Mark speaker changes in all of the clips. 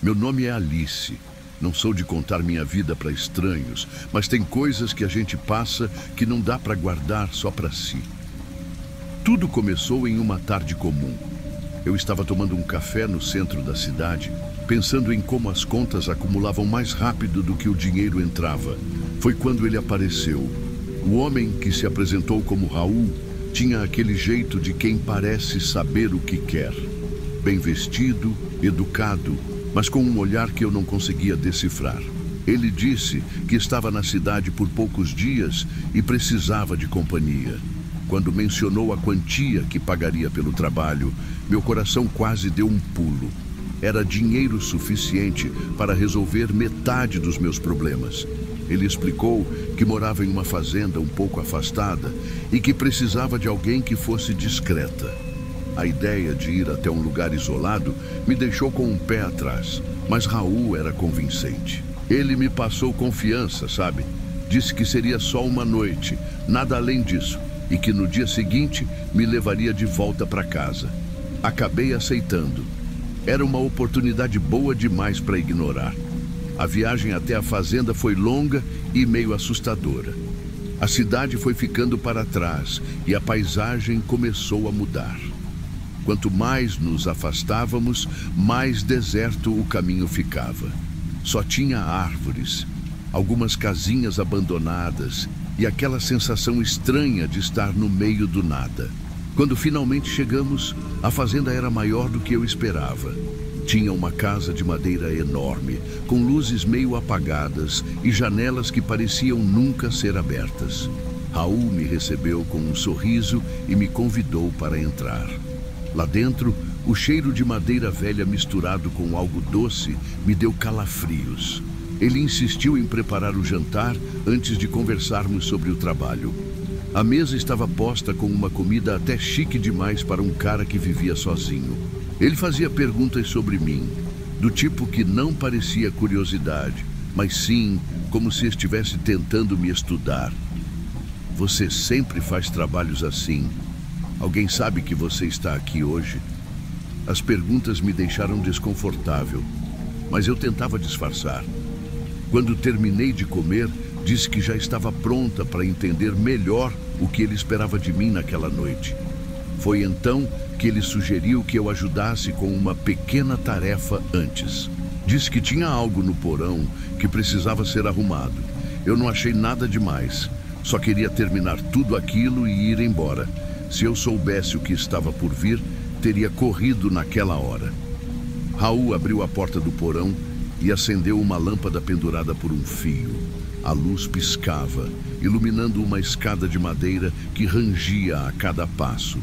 Speaker 1: Meu nome é Alice. Não sou de contar minha vida para estranhos, mas tem coisas que a gente passa que não dá para guardar só para si. Tudo começou em uma tarde comum. Eu estava tomando um café no centro da cidade, pensando em como as contas acumulavam mais rápido do que o dinheiro entrava. Foi quando ele apareceu. O homem que se apresentou como Raul tinha aquele jeito de quem parece saber o que quer. Bem vestido, educado, mas com um olhar que eu não conseguia decifrar. Ele disse que estava na cidade por poucos dias e precisava de companhia. Quando mencionou a quantia que pagaria pelo trabalho, meu coração quase deu um pulo. Era dinheiro suficiente para resolver metade dos meus problemas. Ele explicou que morava em uma fazenda um pouco afastada e que precisava de alguém que fosse discreta. A ideia de ir até um lugar isolado me deixou com um pé atrás, mas Raul era convincente. Ele me passou confiança, sabe? Disse que seria só uma noite, nada além disso, e que no dia seguinte me levaria de volta para casa. Acabei aceitando. Era uma oportunidade boa demais para ignorar. A viagem até a fazenda foi longa e meio assustadora. A cidade foi ficando para trás e a paisagem começou a mudar. Quanto mais nos afastávamos, mais deserto o caminho ficava. Só tinha árvores, algumas casinhas abandonadas e aquela sensação estranha de estar no meio do nada. Quando finalmente chegamos, a fazenda era maior do que eu esperava. Tinha uma casa de madeira enorme, com luzes meio apagadas e janelas que pareciam nunca ser abertas. Raul me recebeu com um sorriso e me convidou para entrar. Lá dentro, o cheiro de madeira velha misturado com algo doce me deu calafrios. Ele insistiu em preparar o jantar antes de conversarmos sobre o trabalho. A mesa estava posta com uma comida até chique demais para um cara que vivia sozinho. Ele fazia perguntas sobre mim, do tipo que não parecia curiosidade, mas sim como se estivesse tentando me estudar. Você sempre faz trabalhos assim? Alguém sabe que você está aqui hoje? As perguntas me deixaram desconfortável, mas eu tentava disfarçar. Quando terminei de comer, disse que já estava pronta para entender melhor o que ele esperava de mim naquela noite. Foi então que ele sugeriu que eu ajudasse com uma pequena tarefa antes. Disse que tinha algo no porão que precisava ser arrumado. Eu não achei nada demais, só queria terminar tudo aquilo e ir embora. Se eu soubesse o que estava por vir, teria corrido naquela hora. Raul abriu a porta do porão e acendeu uma lâmpada pendurada por um fio. A luz piscava, iluminando uma escada de madeira que rangia a cada passo.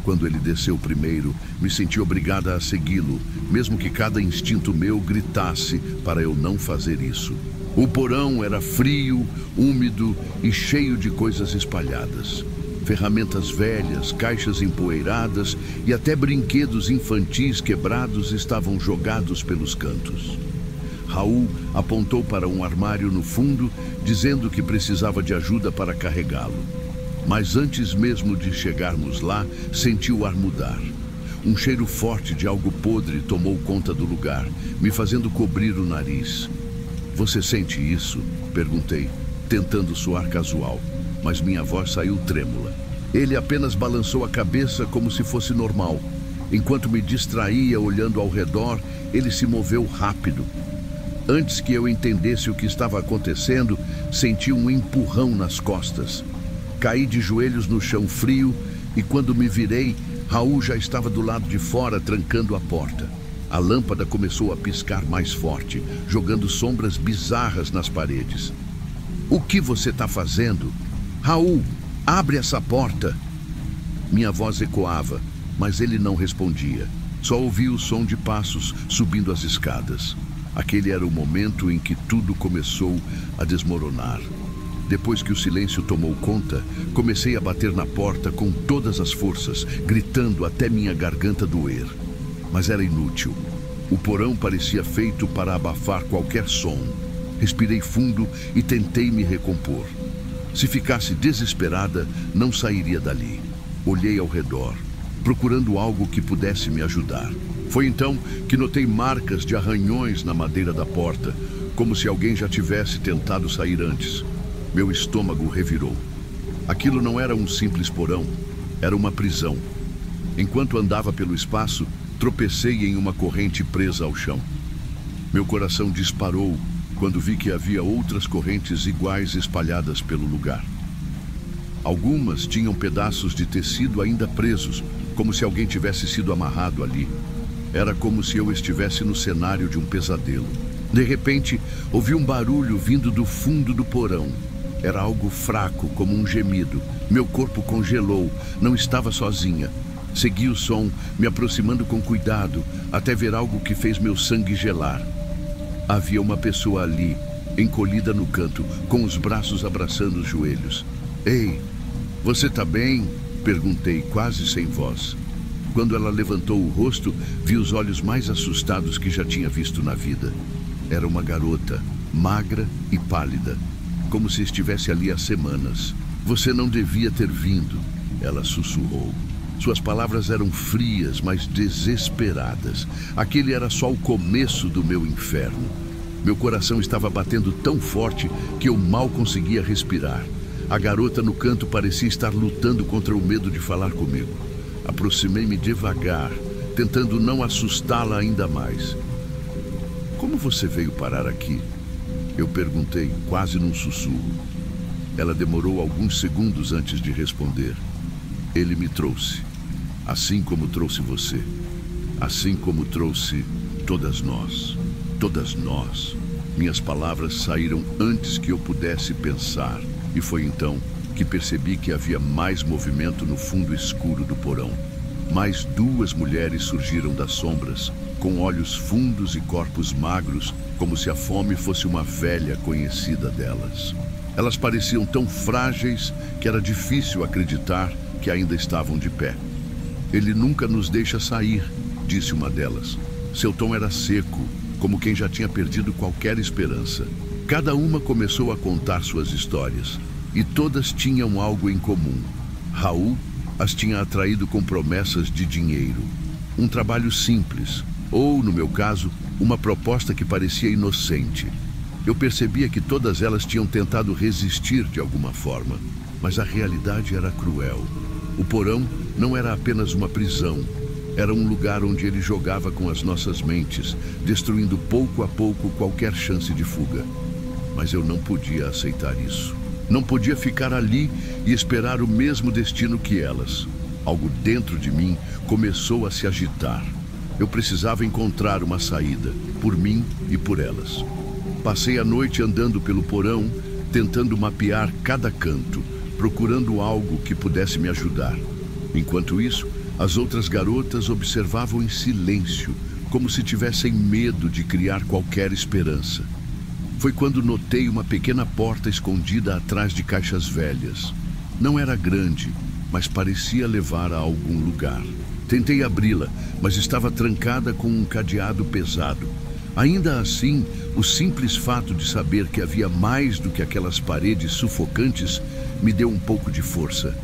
Speaker 1: Quando ele desceu primeiro, me senti obrigada a segui-lo, mesmo que cada instinto meu gritasse para eu não fazer isso. O porão era frio, úmido e cheio de coisas espalhadas. Ferramentas velhas, caixas empoeiradas e até brinquedos infantis quebrados estavam jogados pelos cantos. Raul apontou para um armário no fundo, dizendo que precisava de ajuda para carregá-lo. Mas antes mesmo de chegarmos lá, senti o ar mudar. Um cheiro forte de algo podre tomou conta do lugar, me fazendo cobrir o nariz. Você sente isso? Perguntei, tentando soar casual, mas minha voz saiu trêmula. Ele apenas balançou a cabeça como se fosse normal. Enquanto me distraía olhando ao redor, ele se moveu rápido. Antes que eu entendesse o que estava acontecendo, senti um empurrão nas costas. Caí de joelhos no chão frio e quando me virei, Raul já estava do lado de fora trancando a porta. A lâmpada começou a piscar mais forte, jogando sombras bizarras nas paredes. O que você está fazendo? Raul, abre essa porta! Minha voz ecoava, mas ele não respondia. Só ouvi o som de passos subindo as escadas. Aquele era o momento em que tudo começou a desmoronar. Depois que o silêncio tomou conta, comecei a bater na porta com todas as forças, gritando até minha garganta doer. Mas era inútil. O porão parecia feito para abafar qualquer som. Respirei fundo e tentei me recompor. Se ficasse desesperada, não sairia dali. Olhei ao redor. procurando algo que pudesse me ajudar. Foi então que notei marcas de arranhões na madeira da porta, como se alguém já tivesse tentado sair antes. Meu estômago revirou. Aquilo não era um simples porão, era uma prisão. Enquanto andava pelo espaço, tropecei em uma corrente presa ao chão. Meu coração disparou quando vi que havia outras correntes iguais espalhadas pelo lugar. Algumas tinham pedaços de tecido ainda presos, como se alguém tivesse sido amarrado ali. Era como se eu estivesse no cenário de um pesadelo. De repente, ouvi um barulho vindo do fundo do porão. Era algo fraco, como um gemido. Meu corpo congelou, não estava sozinha. Segui o som, me aproximando com cuidado, até ver algo que fez meu sangue gelar. Havia uma pessoa ali, encolhida no canto, com os braços abraçando os joelhos. Ei, você tá bem? Perguntei, quase sem voz. Quando ela levantou o rosto, vi os olhos mais assustados que já tinha visto na vida. Era uma garota, magra e pálida, como se estivesse ali há semanas. Você não devia ter vindo, ela sussurrou. Suas palavras eram frias, mas desesperadas. Aquele era só o começo do meu inferno. Meu coração estava batendo tão forte que eu mal conseguia respirar. A garota no canto parecia estar lutando contra o medo de falar comigo. Aproximei-me devagar, tentando não assustá-la ainda mais. Como você veio parar aqui? Eu perguntei, quase num sussurro. Ela demorou alguns segundos antes de responder. Ele me trouxe, assim como trouxe você, assim como trouxe todas nós. Todas nós. Minhas palavras saíram antes que eu pudesse pensar, e foi então que percebi que havia mais movimento no fundo escuro do porão. Mais duas mulheres surgiram das sombras, com olhos fundos e corpos magros, como se a fome fosse uma velha conhecida delas. Elas pareciam tão frágeis que era difícil acreditar que ainda estavam de pé. Ele nunca nos deixa sair, disse uma delas. Seu tom era seco, como quem já tinha perdido qualquer esperança. Cada uma começou a contar suas histórias, e todas tinham algo em comum. Raul as tinha atraído com promessas de dinheiro. Um trabalho simples, ou, no meu caso, uma proposta que parecia inocente. Eu percebia que todas elas tinham tentado resistir de alguma forma, mas a realidade era cruel. O porão não era apenas uma prisão, era um lugar onde ele jogava com as nossas mentes, destruindo pouco a pouco qualquer chance de fuga. Mas eu não podia aceitar isso. Não podia ficar ali e esperar o mesmo destino que elas. Algo dentro de mim começou a se agitar. Eu precisava encontrar uma saída, por mim e por elas. Passei a noite andando pelo porão, tentando mapear cada canto, procurando algo que pudesse me ajudar. Enquanto isso, as outras garotas observavam em silêncio, como se tivessem medo de criar qualquer esperança. Foi quando notei uma pequena porta escondida atrás de caixas velhas. Não era grande, mas parecia levar a algum lugar. Tentei abri-la, mas estava trancada com um cadeado pesado. Ainda assim, o simples fato de saber que havia mais do que aquelas paredes sufocantes me deu um pouco de força.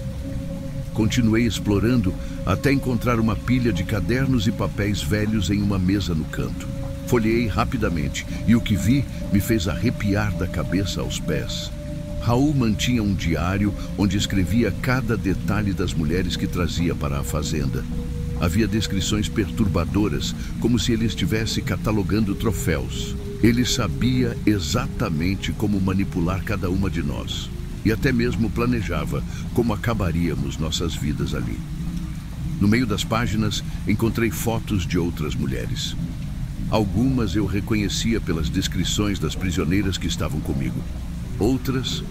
Speaker 1: Continuei explorando até encontrar uma pilha de cadernos e papéis velhos em uma mesa no canto. Folheei rapidamente e o que vi me fez arrepiar da cabeça aos pés. Raul mantinha um diário onde escrevia cada detalhe das mulheres que trazia para a fazenda. Havia descrições perturbadoras, como se ele estivesse catalogando troféus. Ele sabia exatamente como manipular cada uma de nós. E até mesmo planejava como acabaríamos nossas vidas ali. No meio das páginas, encontrei fotos de outras mulheres. Algumas eu reconhecia pelas descrições das prisioneiras que estavam comigo. Outras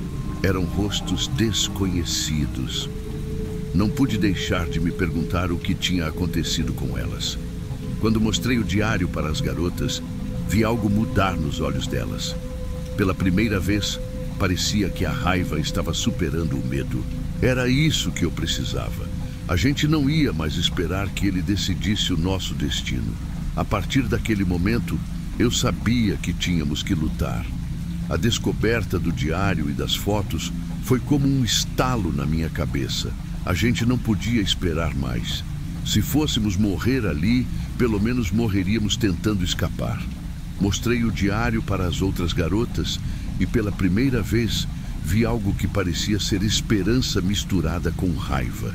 Speaker 1: eram rostos desconhecidos. Não pude deixar de me perguntar o que tinha acontecido com elas. Quando mostrei o diário para as garotas, vi algo mudar nos olhos delas. Pela primeira vez, parecia que a raiva estava superando o medo. Era isso que eu precisava. A gente não ia mais esperar que ele decidisse o nosso destino. A partir daquele momento, eu sabia que tínhamos que lutar. A descoberta do diário e das fotos foi como um estalo na minha cabeça. A gente não podia esperar mais. Se fôssemos morrer ali, pelo menos morreríamos tentando escapar. Mostrei o diário para as outras garotas e pela primeira vez vi algo que parecia ser esperança misturada com raiva.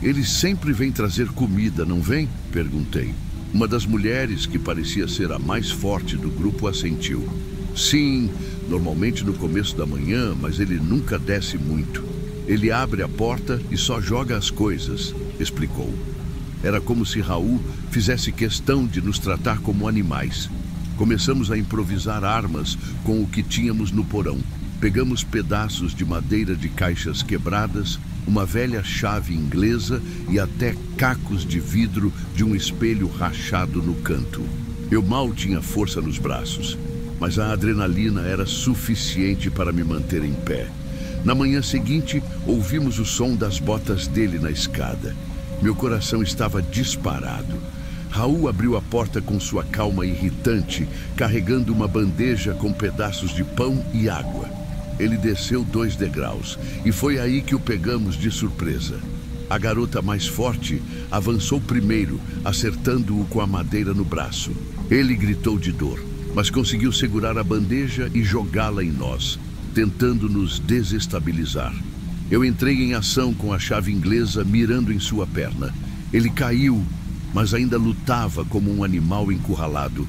Speaker 1: Eles sempre vêm trazer comida, não vêm? Perguntei. Uma das mulheres, que parecia ser a mais forte do grupo, assentiu. Sim, normalmente no começo da manhã, mas ele nunca desce muito. Ele abre a porta e só joga as coisas, explicou. Era como se Raul fizesse questão de nos tratar como animais. Começamos a improvisar armas com o que tínhamos no porão. Pegamos pedaços de madeira de caixas quebradas, uma velha chave inglesa e até cacos de vidro de um espelho rachado no canto. Eu mal tinha força nos braços, mas a adrenalina era suficiente para me manter em pé. Na manhã seguinte, ouvimos o som das botas dele na escada. Meu coração estava disparado. Raul abriu a porta com sua calma irritante, carregando uma bandeja com pedaços de pão e água. Ele desceu 2 degraus e foi aí que o pegamos de surpresa. A garota mais forte avançou primeiro, acertando-o com a madeira no braço. Ele gritou de dor, mas conseguiu segurar a bandeja e jogá-la em nós, tentando nos desestabilizar. Eu entrei em ação com a chave inglesa mirando em sua perna. Ele caiu, mas ainda lutava como um animal encurralado.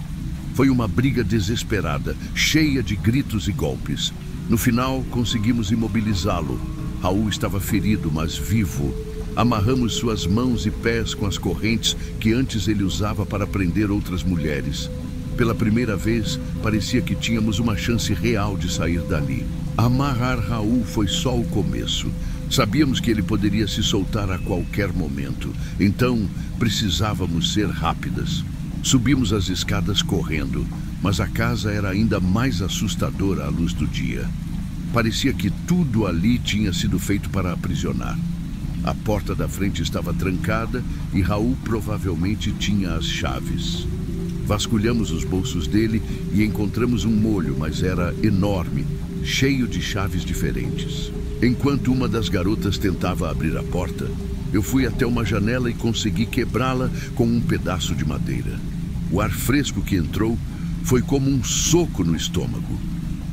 Speaker 1: Foi uma briga desesperada, cheia de gritos e golpes. No final, conseguimos imobilizá-lo. Raul estava ferido, mas vivo. Amarramos suas mãos e pés com as correntes que antes ele usava para prender outras mulheres. Pela primeira vez, parecia que tínhamos uma chance real de sair dali. Amarrar Raul foi só o começo. Sabíamos que ele poderia se soltar a qualquer momento, então precisávamos ser rápidas. Subimos as escadas correndo, mas a casa era ainda mais assustadora à luz do dia. Parecia que tudo ali tinha sido feito para aprisionar. A porta da frente estava trancada e Raul provavelmente tinha as chaves. Vasculhamos os bolsos dele e encontramos um molho, mas era enorme, cheio de chaves diferentes. Enquanto uma das garotas tentava abrir a porta, eu fui até uma janela e consegui quebrá-la com um pedaço de madeira. O ar fresco que entrou foi como um soco no estômago.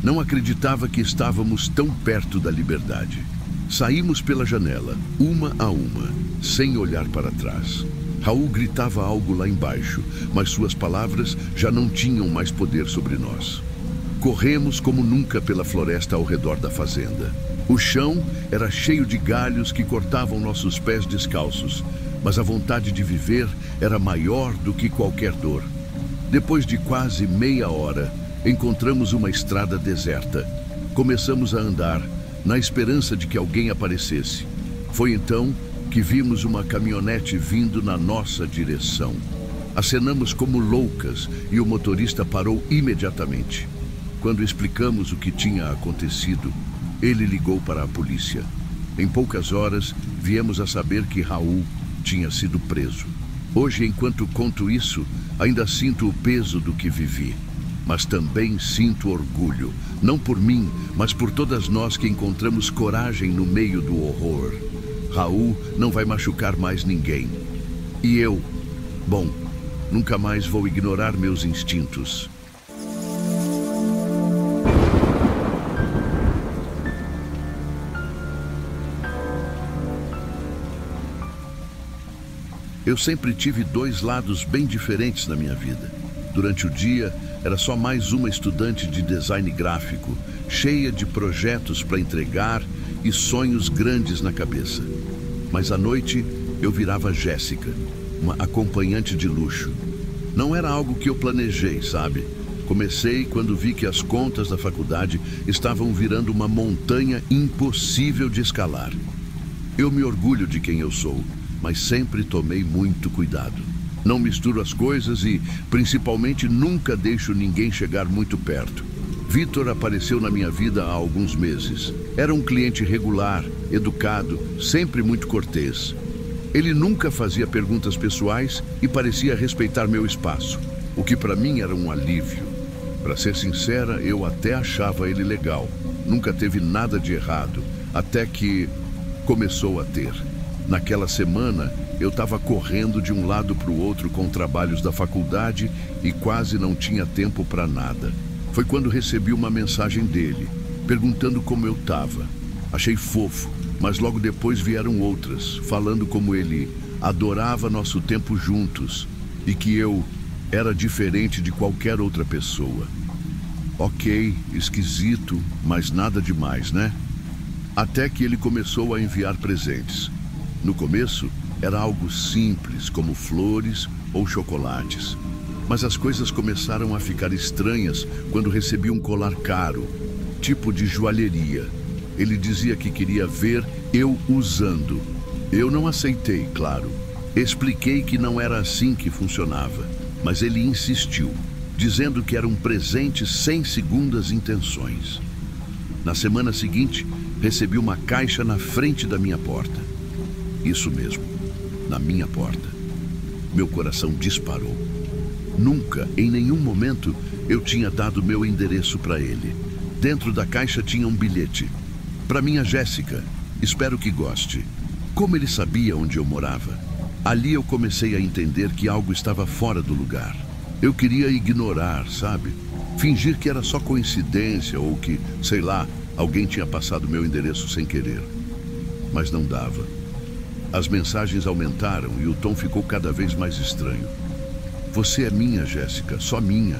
Speaker 1: Não acreditava que estávamos tão perto da liberdade. Saímos pela janela, uma a uma, sem olhar para trás. Raul gritava algo lá embaixo, mas suas palavras já não tinham mais poder sobre nós. Corremos como nunca pela floresta ao redor da fazenda. O chão era cheio de galhos que cortavam nossos pés descalços, mas a vontade de viver era maior do que qualquer dor. Depois de quase meia hora, encontramos uma estrada deserta. Começamos a andar, na esperança de que alguém aparecesse. Foi então que vimos uma caminhonete vindo na nossa direção. Acenamos como loucas e o motorista parou imediatamente. Quando explicamos o que tinha acontecido, ele ligou para a polícia. Em poucas horas, viemos a saber que Raul tinha sido preso. Hoje, enquanto conto isso, ainda sinto o peso do que vivi. Mas também sinto orgulho, não por mim, mas por todas nós que encontramos coragem no meio do horror. Raul não vai machucar mais ninguém. E eu, bom, nunca mais vou ignorar meus instintos. Eu sempre tive 2 lados bem diferentes na minha vida. Durante o dia, era só mais uma estudante de design gráfico, cheia de projetos para entregar e sonhos grandes na cabeça. Mas à noite, eu virava Jéssica, uma acompanhante de luxo. Não era algo que eu planejei, sabe? Comecei quando vi que as contas da faculdade estavam virando uma montanha impossível de escalar. Eu me orgulho de quem eu sou, mas sempre tomei muito cuidado. Não misturo as coisas e, principalmente, nunca deixo ninguém chegar muito perto. Vitor apareceu na minha vida há alguns meses. Era um cliente regular, educado, sempre muito cortês. Ele nunca fazia perguntas pessoais e parecia respeitar meu espaço, o que para mim era um alívio. Para ser sincera, eu até achava ele legal. Nunca teve nada de errado, até que começou a ter. Naquela semana, eu estava correndo de um lado para o outro com trabalhos da faculdade e quase não tinha tempo para nada. Foi quando recebi uma mensagem dele, perguntando como eu estava. Achei fofo, mas logo depois vieram outras, falando como ele adorava nosso tempo juntos e que eu era diferente de qualquer outra pessoa. Ok, esquisito, mas nada demais, né? Até que ele começou a enviar presentes. No começo, era algo simples, como flores ou chocolates. Mas as coisas começaram a ficar estranhas quando recebi um colar caro, tipo de joalheria. Ele dizia que queria ver eu usando. Eu não aceitei, claro. Expliquei que não era assim que funcionava, mas ele insistiu, dizendo que era um presente sem segundas intenções. Na semana seguinte, recebi uma caixa na frente da minha porta. Isso mesmo, na minha porta. Meu coração disparou. Nunca, em nenhum momento, eu tinha dado meu endereço para ele. Dentro da caixa tinha um bilhete. Para minha Jéssica, espero que goste. Como ele sabia onde eu morava? Ali eu comecei a entender que algo estava fora do lugar. Eu queria ignorar, sabe? Fingir que era só coincidência ou que, sei lá, alguém tinha passado meu endereço sem querer. Mas não dava. As mensagens aumentaram e o tom ficou cada vez mais estranho. Você é minha, Jéssica, só minha.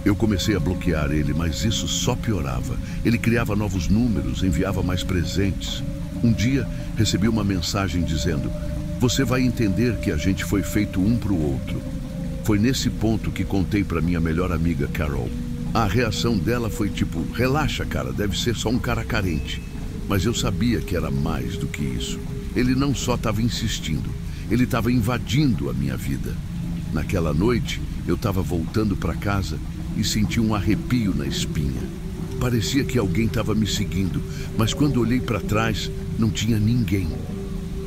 Speaker 1: Eu comecei a bloquear ele, mas isso só piorava. Ele criava novos números, enviava mais presentes. Um dia, recebi uma mensagem dizendo: você vai entender que a gente foi feito um para o outro. Foi nesse ponto que contei para minha melhor amiga, Carol. A reação dela foi tipo: relaxa, cara, deve ser só um cara carente. Mas eu sabia que era mais do que isso. Ele não só estava insistindo, ele estava invadindo a minha vida. Naquela noite, eu estava voltando para casa e senti um arrepio na espinha. Parecia que alguém estava me seguindo, mas quando olhei para trás, não tinha ninguém.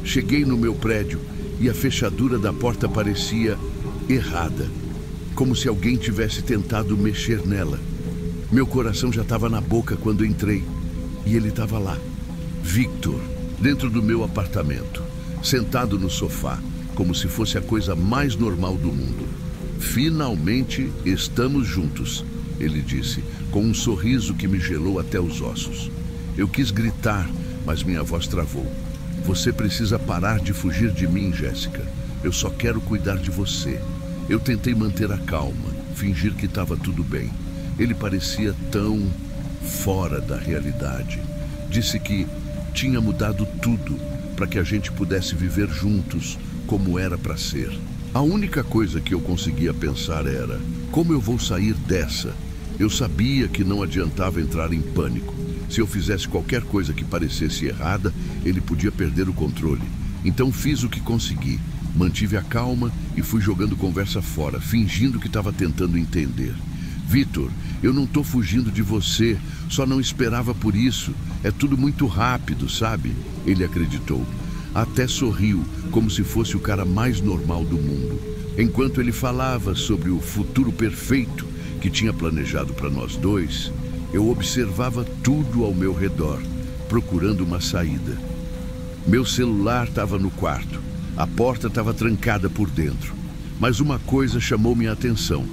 Speaker 1: Cheguei no meu prédio e a fechadura da porta parecia errada, como se alguém tivesse tentado mexer nela. Meu coração já estava na boca quando entrei e ele estava lá, Victor, dentro do meu apartamento, sentado no sofá, como se fosse a coisa mais normal do mundo. Finalmente estamos juntos, ele disse, com um sorriso que me gelou até os ossos. Eu quis gritar, mas minha voz travou. Você precisa parar de fugir de mim, Jéssica. Eu só quero cuidar de você. Eu tentei manter a calma, fingir que estava tudo bem. Ele parecia tão fora da realidade. Disse que tinha mudado tudo para que a gente pudesse viver juntos como era para ser. A única coisa que eu conseguia pensar era: como eu vou sair dessa? Eu sabia que não adiantava entrar em pânico. Se eu fizesse qualquer coisa que parecesse errada, ele podia perder o controle. Então fiz o que consegui. Mantive a calma e fui jogando conversa fora, fingindo que estava tentando entender. Victor, eu não estou fugindo de você, só não esperava por isso. É tudo muito rápido, sabe? Ele acreditou. Até sorriu, como se fosse o cara mais normal do mundo. Enquanto ele falava sobre o futuro perfeito que tinha planejado para nós dois, eu observava tudo ao meu redor, procurando uma saída. Meu celular estava no quarto. A porta estava trancada por dentro. Mas uma coisa chamou minha atenção.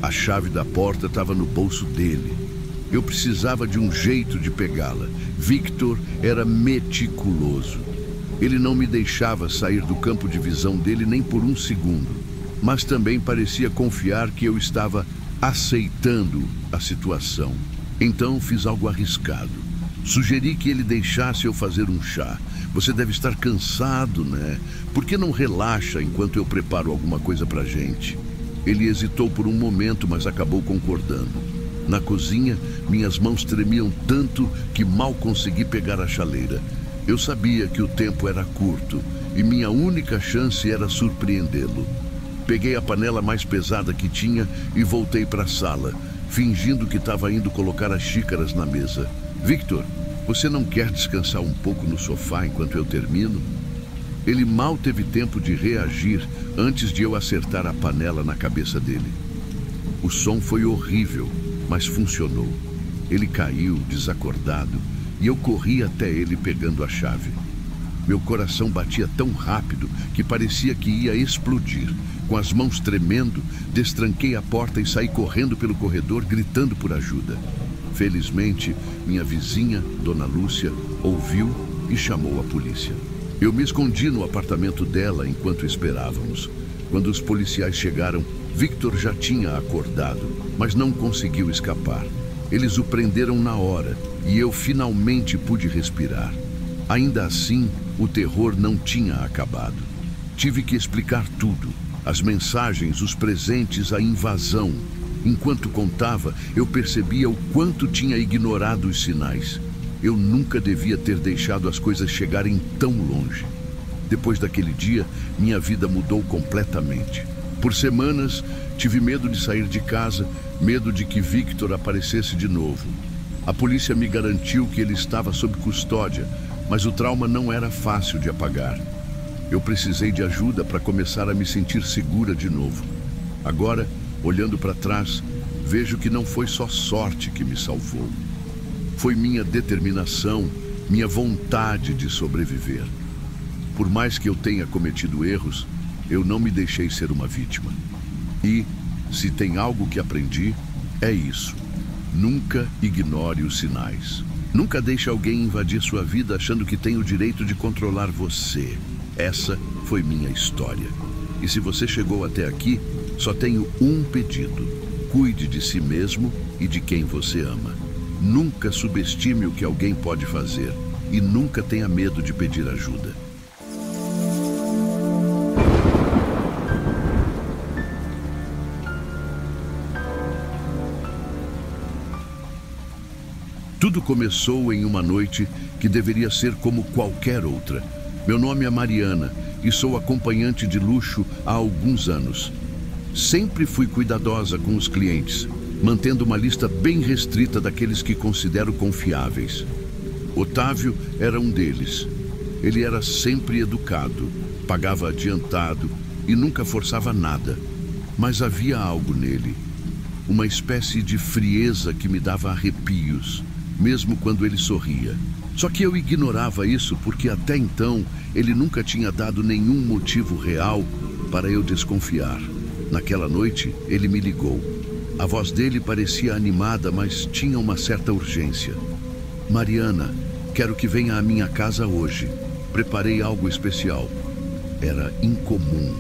Speaker 1: A chave da porta estava no bolso dele. Eu precisava de um jeito de pegá-la. Victor era meticuloso. Ele não me deixava sair do campo de visão dele nem por um segundo. Mas também parecia confiar que eu estava aceitando a situação. Então fiz algo arriscado. Sugeri que ele deixasse eu fazer um chá. Você deve estar cansado, né? Por que não relaxa enquanto eu preparo alguma coisa pra gente? Ele hesitou por um momento, mas acabou concordando. Na cozinha, minhas mãos tremiam tanto que mal consegui pegar a chaleira. Eu sabia que o tempo era curto e minha única chance era surpreendê-lo. Peguei a panela mais pesada que tinha e voltei para a sala, fingindo que estava indo colocar as xícaras na mesa. Victor, você não quer descansar um pouco no sofá enquanto eu termino? Ele mal teve tempo de reagir antes de eu acertar a panela na cabeça dele. O som foi horrível, mas funcionou. Ele caiu, desacordado, e eu corri até ele pegando a chave. Meu coração batia tão rápido que parecia que ia explodir. Com as mãos tremendo, destranquei a porta e saí correndo pelo corredor, gritando por ajuda. Felizmente, minha vizinha, Dona Lúcia, ouviu e chamou a polícia. Eu me escondi no apartamento dela enquanto esperávamos. Quando os policiais chegaram, Victor já tinha acordado, mas não conseguiu escapar. Eles o prenderam na hora e eu finalmente pude respirar. Ainda assim, o terror não tinha acabado. Tive que explicar tudo: as mensagens, os presentes, a invasão. Enquanto contava, eu percebia o quanto tinha ignorado os sinais. Eu nunca devia ter deixado as coisas chegarem tão longe. Depois daquele dia, minha vida mudou completamente. Por semanas, tive medo de sair de casa, medo de que Victor aparecesse de novo. A polícia me garantiu que ele estava sob custódia, mas o trauma não era fácil de apagar. Eu precisei de ajuda para começar a me sentir segura de novo. Agora, olhando para trás, vejo que não foi só sorte que me salvou. Foi minha determinação, minha vontade de sobreviver. Por mais que eu tenha cometido erros, eu não me deixei ser uma vítima. E, se tem algo que aprendi, é isso: nunca ignore os sinais. Nunca deixe alguém invadir sua vida achando que tem o direito de controlar você. Essa foi minha história. E se você chegou até aqui, só tenho um pedido: cuide de si mesmo e de quem você ama. Nunca subestime o que alguém pode fazer e nunca tenha medo de pedir ajuda. Tudo começou em uma noite que deveria ser como qualquer outra. Meu nome é Mariana e sou acompanhante de luxo há alguns anos. Sempre fui cuidadosa com os clientes, mantendo uma lista bem restrita daqueles que considero confiáveis. Otávio era um deles. Ele era sempre educado, pagava adiantado e nunca forçava nada. Mas havia algo nele, uma espécie de frieza que me dava arrepios, mesmo quando ele sorria. Só que eu ignorava isso porque até então ele nunca tinha dado nenhum motivo real para eu desconfiar. Naquela noite, ele me ligou. A voz dele parecia animada, mas tinha uma certa urgência. Mariana, quero que venha à minha casa hoje. Preparei algo especial. Era incomum.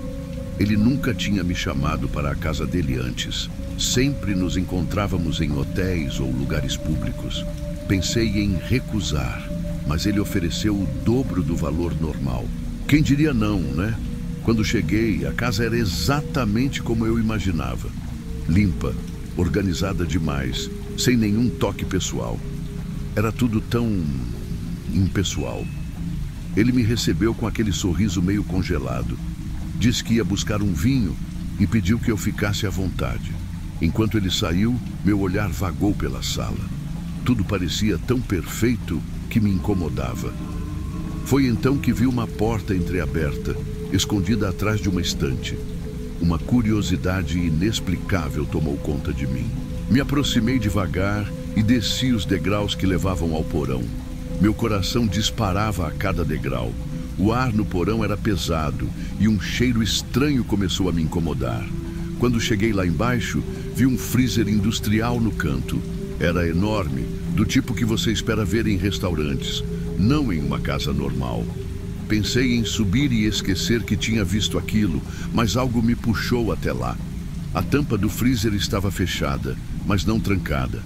Speaker 1: Ele nunca tinha me chamado para a casa dele antes. Sempre nos encontrávamos em hotéis ou lugares públicos. Pensei em recusar, mas ele ofereceu o dobro do valor normal. Quem diria não, né? Quando cheguei, a casa era exatamente como eu imaginava. Limpa, organizada demais, sem nenhum toque pessoal. Era tudo tão impessoal. Ele me recebeu com aquele sorriso meio congelado. Disse que ia buscar um vinho e pediu que eu ficasse à vontade. Enquanto ele saiu, meu olhar vagou pela sala. Tudo parecia tão perfeito que me incomodava. Foi então que vi uma porta entreaberta, escondida atrás de uma estante. Uma curiosidade inexplicável tomou conta de mim. Me aproximei devagar e desci os degraus que levavam ao porão. Meu coração disparava a cada degrau. O ar no porão era pesado e um cheiro estranho começou a me incomodar. Quando cheguei lá embaixo, vi um freezer industrial no canto. Era enorme, do tipo que você espera ver em restaurantes, não em uma casa normal. Pensei em subir e esquecer que tinha visto aquilo, mas algo me puxou até lá. A tampa do freezer estava fechada, mas não trancada.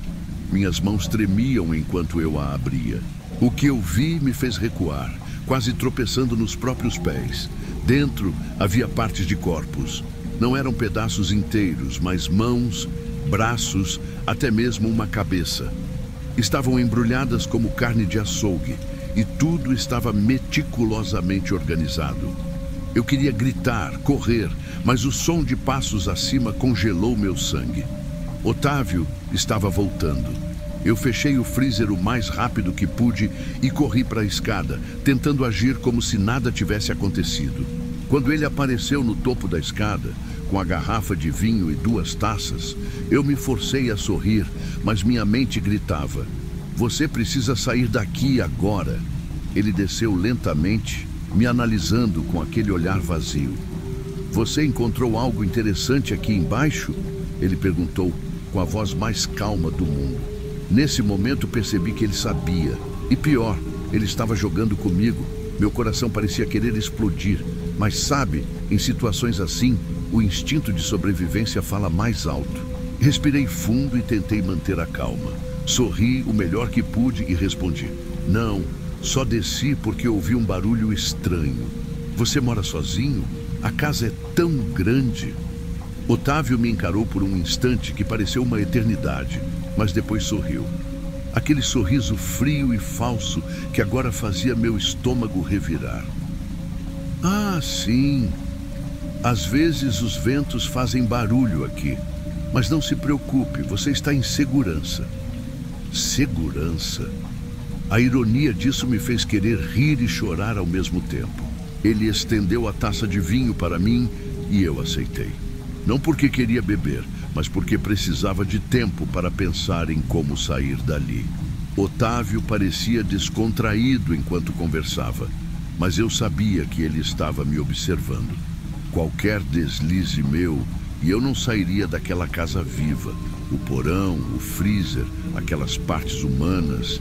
Speaker 1: Minhas mãos tremiam enquanto eu a abria. O que eu vi me fez recuar, quase tropeçando nos próprios pés. Dentro havia partes de corpos. Não eram pedaços inteiros, mas mãos, braços, até mesmo uma cabeça. Estavam embrulhadas como carne de açougue e tudo estava meticulosamente organizado. Eu queria gritar, correr, mas o som de passos acima congelou meu sangue. Otávio estava voltando. Eu fechei o freezer o mais rápido que pude e corri para a escada, tentando agir como se nada tivesse acontecido. Quando ele apareceu no topo da escada, com a garrafa de vinho e 2 taças, eu me forcei a sorrir, mas minha mente gritava: "Você precisa sair daqui agora." Ele desceu lentamente me analisando com aquele olhar vazio. Você encontrou algo interessante aqui embaixo? Ele perguntou com a voz mais calma do mundo. Nesse momento percebi que ele sabia. E pior, ele estava jogando comigo. Meu coração parecia querer explodir. Mas sabe, em situações assim, o instinto de sobrevivência fala mais alto. Respirei fundo e tentei manter a calma. Sorri o melhor que pude e respondi: não, só desci porque ouvi um barulho estranho. Você mora sozinho? A casa é tão grande. Otávio me encarou por um instante que pareceu uma eternidade, mas depois sorriu. Aquele sorriso frio e falso que agora fazia meu estômago revirar. Ah, sim. Às vezes os ventos fazem barulho aqui. Mas não se preocupe, você está em segurança. Segurança? A ironia disso me fez querer rir e chorar ao mesmo tempo. Ele estendeu a taça de vinho para mim e eu aceitei. Não porque queria beber, mas porque precisava de tempo para pensar em como sair dali. Otávio parecia descontraído enquanto conversava, mas eu sabia que ele estava me observando. Qualquer deslize meu e eu não sairia daquela casa viva. O porão, o freezer, aquelas partes humanas.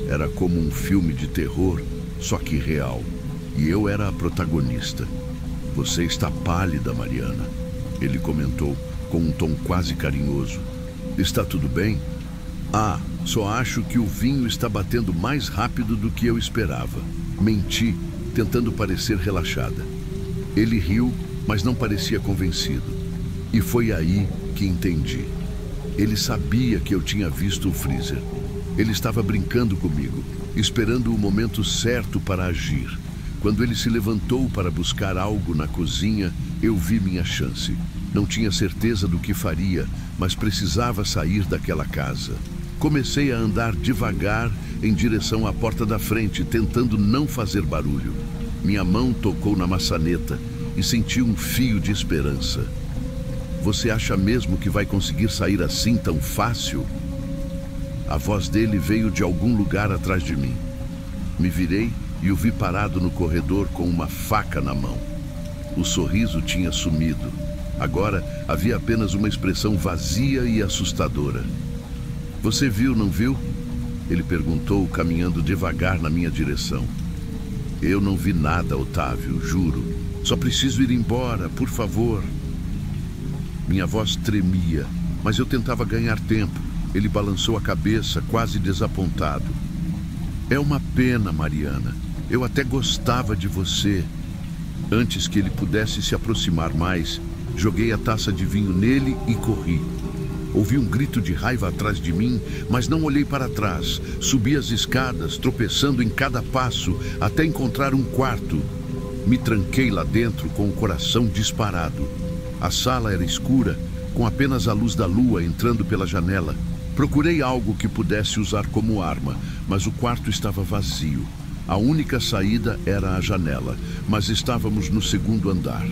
Speaker 1: Era como um filme de terror, só que real. E eu era a protagonista. Você está pálida, Mariana, ele comentou com um tom quase carinhoso. Está tudo bem? Ah, só acho que o vinho está batendo mais rápido do que eu esperava. Menti, tentando parecer relaxada. Ele riu, mas não parecia convencido. E foi aí que entendi. Ele sabia que eu tinha visto o freezer. Ele estava brincando comigo, esperando o momento certo para agir. Quando ele se levantou para buscar algo na cozinha, eu vi minha chance. Não tinha certeza do que faria, mas precisava sair daquela casa. Comecei a andar devagar em direção à porta da frente, tentando não fazer barulho. Minha mão tocou na maçaneta e senti um fio de esperança. Você acha mesmo que vai conseguir sair assim tão fácil? A voz dele veio de algum lugar atrás de mim. Me virei e o vi parado no corredor com uma faca na mão. O sorriso tinha sumido. Agora havia apenas uma expressão vazia e assustadora. Você viu, não viu? Ele perguntou, caminhando devagar na minha direção. Eu não vi nada, Otávio, juro. Só preciso ir embora, por favor. Minha voz tremia, mas eu tentava ganhar tempo. Ele balançou a cabeça, quase desapontado. É uma pena, Mariana. Eu até gostava de você. Antes que ele pudesse se aproximar mais, joguei a taça de vinho nele e corri. Ouvi um grito de raiva atrás de mim, mas não olhei para trás. Subi as escadas, tropeçando em cada passo, até encontrar um quarto. Me tranquei lá dentro com o coração disparado. A sala era escura, com apenas a luz da lua entrando pela janela. Procurei algo que pudesse usar como arma, mas o quarto estava vazio. A única saída era a janela, mas estávamos no segundo andar.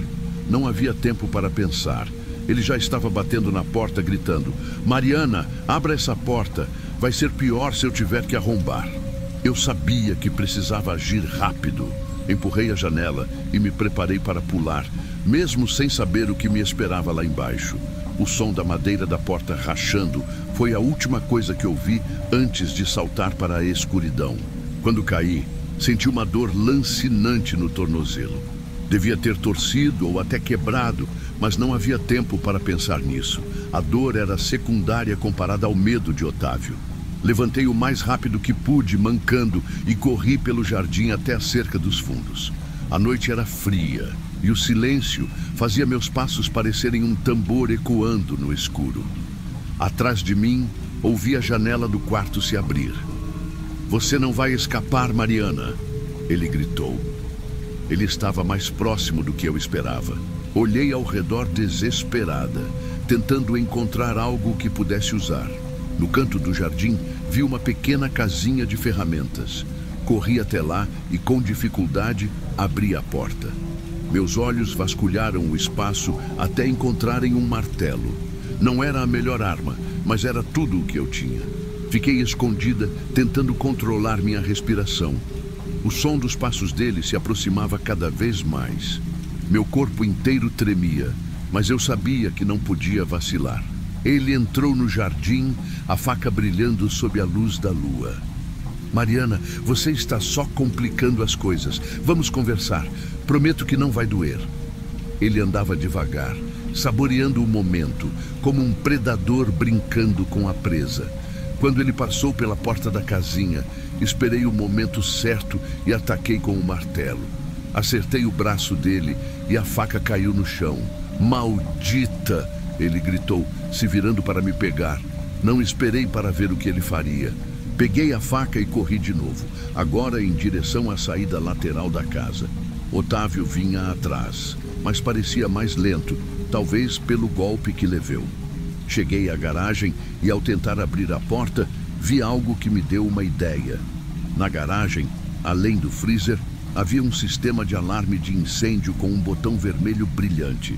Speaker 1: Não havia tempo para pensar. Ele já estava batendo na porta, gritando: Mariana, abra essa porta. Vai ser pior se eu tiver que arrombar. Eu sabia que precisava agir rápido. Empurrei a janela e me preparei para pular, mesmo sem saber o que me esperava lá embaixo. O som da madeira da porta rachando foi a última coisa que ouvi antes de saltar para a escuridão. Quando caí, senti uma dor lancinante no tornozelo. Devia ter torcido ou até quebrado, mas não havia tempo para pensar nisso. A dor era secundária comparada ao medo de Otávio. Levantei o mais rápido que pude, mancando, e corri pelo jardim até a cerca dos fundos. A noite era fria e o silêncio fazia meus passos parecerem um tambor ecoando no escuro. Atrás de mim, ouvi a janela do quarto se abrir. Você não vai escapar, Mariana, ele gritou. Ele estava mais próximo do que eu esperava. Olhei ao redor desesperada, tentando encontrar algo que pudesse usar. No canto do jardim, vi uma pequena casinha de ferramentas. Corri até lá e, com dificuldade, abri a porta. Meus olhos vasculharam o espaço até encontrarem um martelo. Não era a melhor arma, mas era tudo o que eu tinha. Fiquei escondida, tentando controlar minha respiração. O som dos passos dele se aproximava cada vez mais. Meu corpo inteiro tremia, mas eu sabia que não podia vacilar. Ele entrou no jardim, a faca brilhando sob a luz da lua. Mariana, você está só complicando as coisas. Vamos conversar. Prometo que não vai doer. Ele andava devagar, saboreando o momento, como um predador brincando com a presa. Quando ele passou pela porta da casinha, esperei o momento certo e ataquei com o martelo. Acertei o braço dele e a faca caiu no chão. Maldita! Ele gritou, se virando para me pegar. Não esperei para ver o que ele faria. Peguei a faca e corri de novo, agora em direção à saída lateral da casa. Otávio vinha atrás, mas parecia mais lento, talvez pelo golpe que levou. Cheguei à garagem e, ao tentar abrir a porta, vi algo que me deu uma ideia. Na garagem, além do freezer, havia um sistema de alarme de incêndio com um botão vermelho brilhante.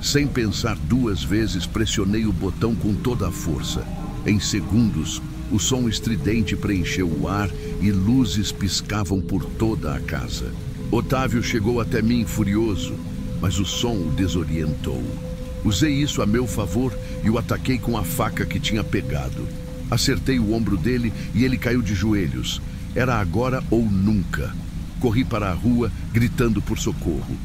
Speaker 1: Sem pensar duas vezes, pressionei o botão com toda a força. Em segundos, o som estridente preencheu o ar e luzes piscavam por toda a casa. Otávio chegou até mim furioso, mas o som o desorientou. Usei isso a meu favor e o ataquei com a faca que tinha pegado. Acertei o ombro dele e ele caiu de joelhos. Era agora ou nunca. Corri para a rua, gritando por socorro.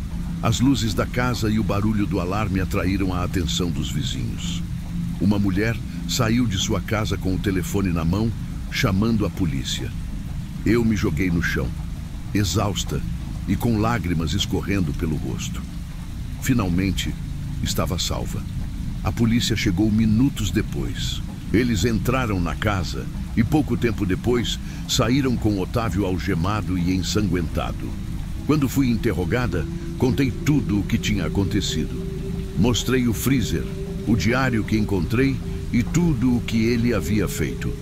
Speaker 1: As luzes da casa e o barulho do alarme atraíram a atenção dos vizinhos. Uma mulher saiu de sua casa com o telefone na mão, chamando a polícia. Eu me joguei no chão, exausta e com lágrimas escorrendo pelo rosto. Finalmente, estava salva. A polícia chegou minutos depois. Eles entraram na casa e pouco tempo depois saíram com Otávio algemado e ensanguentado. Quando fui interrogada, contei tudo o que tinha acontecido. Mostrei o freezer, o diário que encontrei e tudo o que ele havia feito.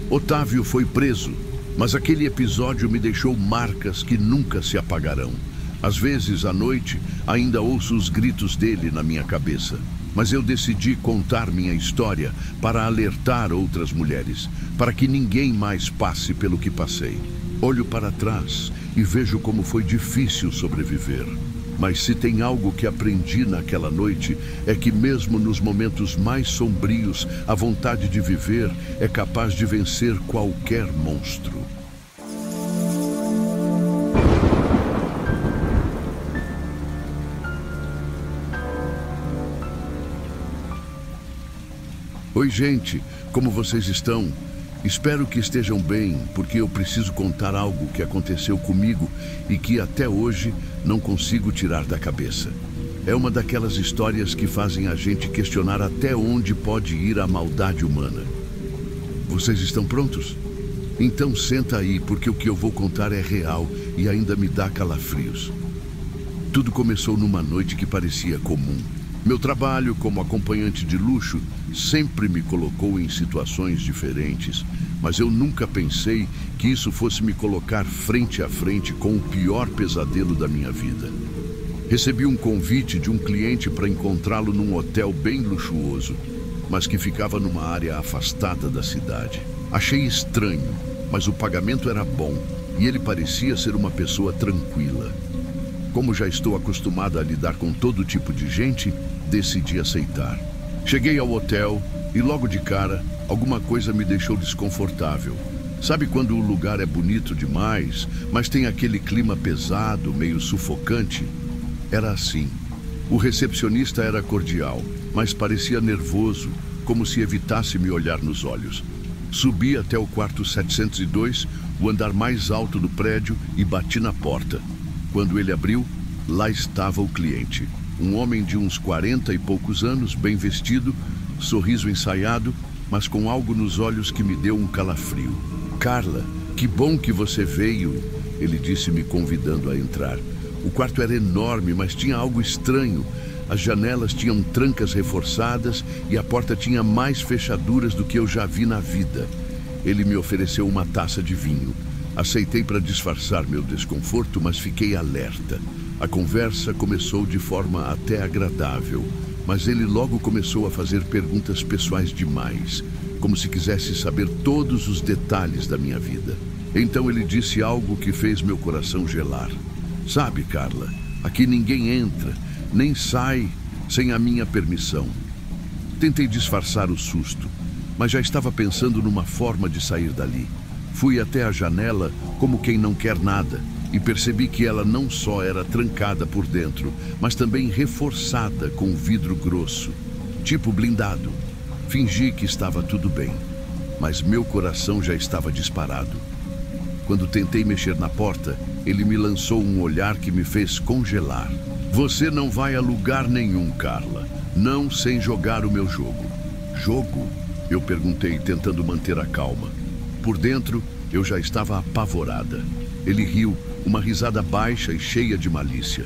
Speaker 1: Otávio foi preso, mas aquele episódio me deixou marcas que nunca se apagarão. Às vezes, à noite, ainda ouço os gritos dele na minha cabeça. Mas eu decidi contar minha história para alertar outras mulheres, para que ninguém mais passe pelo que passei. Olho para trás e vejo como foi difícil sobreviver. Mas se tem algo que aprendi naquela noite, é que mesmo nos momentos mais sombrios, a vontade de viver é capaz de vencer qualquer monstro. Oi, gente, como vocês estão? Espero que estejam bem, porque eu preciso contar algo que aconteceu comigo e que até hoje não consigo tirar da cabeça. É uma daquelas histórias que fazem a gente questionar até onde pode ir a maldade humana. Vocês estão prontos? Então senta aí, porque o que eu vou contar é real e ainda me dá calafrios. Tudo começou numa noite que parecia comum. Meu trabalho como acompanhante de luxo sempre me colocou em situações diferentes, mas eu nunca pensei que isso fosse me colocar frente a frente com o pior pesadelo da minha vida. Recebi um convite de um cliente para encontrá-lo num hotel bem luxuoso, mas que ficava numa área afastada da cidade. Achei estranho, mas o pagamento era bom e ele parecia ser uma pessoa tranquila. Como já estou acostumada a lidar com todo tipo de gente, decidi aceitar. Cheguei ao hotel e logo de cara, alguma coisa me deixou desconfortável. Sabe quando o lugar é bonito demais, mas tem aquele clima pesado, meio sufocante? Era assim. O recepcionista era cordial, mas parecia nervoso, como se evitasse me olhar nos olhos. Subi até o quarto 702, o andar mais alto do prédio, e bati na porta. Quando ele abriu, lá estava o cliente. Um homem de uns 40 e poucos anos, bem vestido, sorriso ensaiado, mas com algo nos olhos que me deu um calafrio. "Carla, que bom que você veio", ele disse, me convidando a entrar. O quarto era enorme, mas tinha algo estranho. As janelas tinham trancas reforçadas e a porta tinha mais fechaduras do que eu já vi na vida. Ele me ofereceu uma taça de vinho. Aceitei para disfarçar meu desconforto, mas fiquei alerta. A conversa começou de forma até agradável, mas ele logo começou a fazer perguntas pessoais demais, como se quisesse saber todos os detalhes da minha vida. Então ele disse algo que fez meu coração gelar. Sabe, Carla, aqui ninguém entra, nem sai sem a minha permissão. Tentei disfarçar o susto, mas já estava pensando numa forma de sair dali. Fui até a janela como quem não quer nada e percebi que ela não só era trancada por dentro, mas também reforçada com vidro grosso, tipo blindado. Fingi que estava tudo bem, mas meu coração já estava disparado. Quando tentei mexer na porta, ele me lançou um olhar que me fez congelar. Você não vai a lugar nenhum, Carla. Não sem jogar o meu jogo. Jogo? Eu perguntei, tentando manter a calma. Por dentro, eu já estava apavorada. Ele riu, uma risada baixa e cheia de malícia.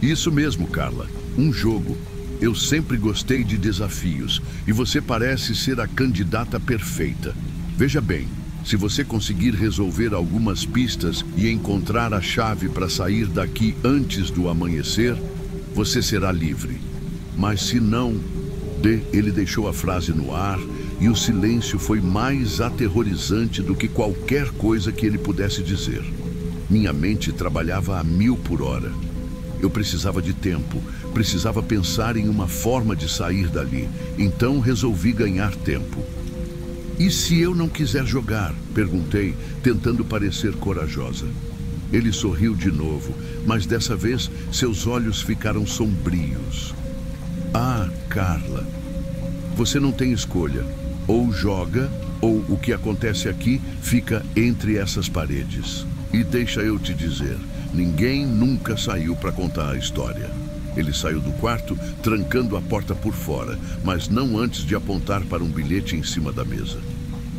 Speaker 1: Isso mesmo, Carla. Um jogo. Eu sempre gostei de desafios e você parece ser a candidata perfeita. Veja bem, se você conseguir resolver algumas pistas e encontrar a chave para sair daqui antes do amanhecer, você será livre. Mas se não... Ele deixou a frase no ar e o silêncio foi mais aterrorizante do que qualquer coisa que ele pudesse dizer. Minha mente trabalhava a 1000 por hora. Eu precisava de tempo, precisava pensar em uma forma de sair dali. Então resolvi ganhar tempo. E se eu não quiser jogar? Perguntei, tentando parecer corajosa. Ele sorriu de novo, mas dessa vez seus olhos ficaram sombrios. Ah, Carla, você não tem escolha. Ou joga, ou o que acontece aqui fica entre essas paredes. E deixa eu te dizer, ninguém nunca saiu para contar a história. Ele saiu do quarto, trancando a porta por fora, mas não antes de apontar para um bilhete em cima da mesa.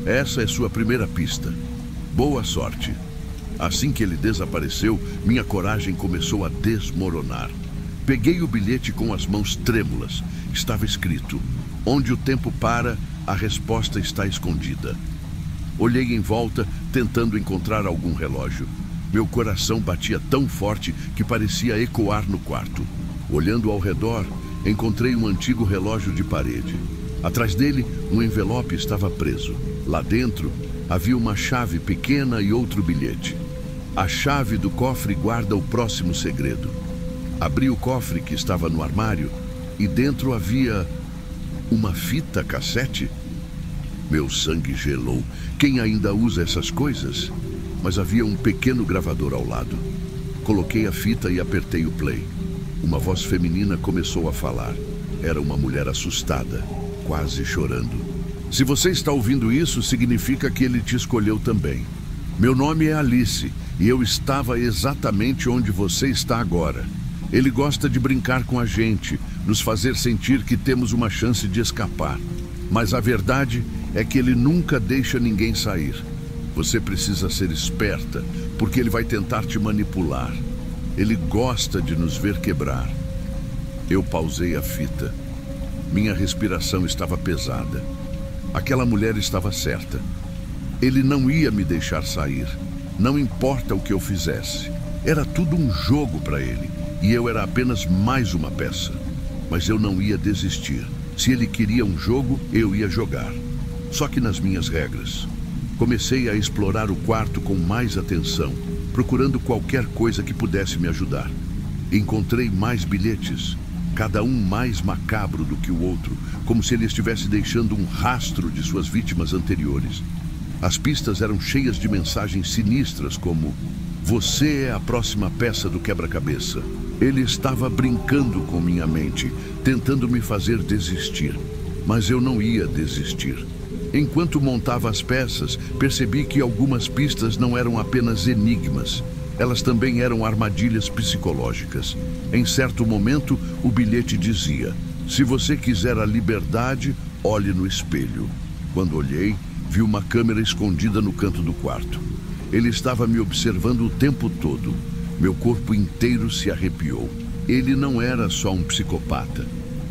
Speaker 1: Essa é sua primeira pista. Boa sorte. Assim que ele desapareceu, minha coragem começou a desmoronar. Peguei o bilhete com as mãos trêmulas. Estava escrito: onde o tempo para, a resposta está escondida. Olhei em volta, tentando encontrar algum relógio. Meu coração batia tão forte que parecia ecoar no quarto. Olhando ao redor, encontrei um antigo relógio de parede. Atrás dele, um envelope estava preso. Lá dentro, havia uma chave pequena e outro bilhete. A chave do cofre guarda o próximo segredo. Abri o cofre que estava no armário e dentro havia uma fita cassete. Meu sangue gelou. Quem ainda usa essas coisas? Mas havia um pequeno gravador ao lado. Coloquei a fita e apertei o play. Uma voz feminina começou a falar. Era uma mulher assustada, quase chorando. Se você está ouvindo isso, significa que ele te escolheu também. Meu nome é Alice e eu estava exatamente onde você está agora. Ele gosta de brincar com a gente, nos fazer sentir que temos uma chance de escapar. Mas a verdade é que ele nunca deixa ninguém sair. Você precisa ser esperta, porque ele vai tentar te manipular. Ele gosta de nos ver quebrar. Eu pausei a fita. Minha respiração estava pesada. Aquela mulher estava certa. Ele não ia me deixar sair. Não importa o que eu fizesse. Era tudo um jogo para ele. E eu era apenas mais uma peça. Mas eu não ia desistir. Se ele queria um jogo, eu ia jogar. Só que nas minhas regras. Comecei a explorar o quarto com mais atenção, procurando qualquer coisa que pudesse me ajudar. Encontrei mais bilhetes, cada um mais macabro do que o outro, como se ele estivesse deixando um rastro de suas vítimas anteriores. As pistas eram cheias de mensagens sinistras como: você é a próxima peça do quebra-cabeça. Ele estava brincando com minha mente, tentando me fazer desistir. Mas eu não ia desistir. Enquanto montava as peças, percebi que algumas pistas não eram apenas enigmas. Elas também eram armadilhas psicológicas. Em certo momento, o bilhete dizia: se você quiser a liberdade, olhe no espelho. Quando olhei, vi uma câmera escondida no canto do quarto. Ele estava me observando o tempo todo. Meu corpo inteiro se arrepiou. Ele não era só um psicopata.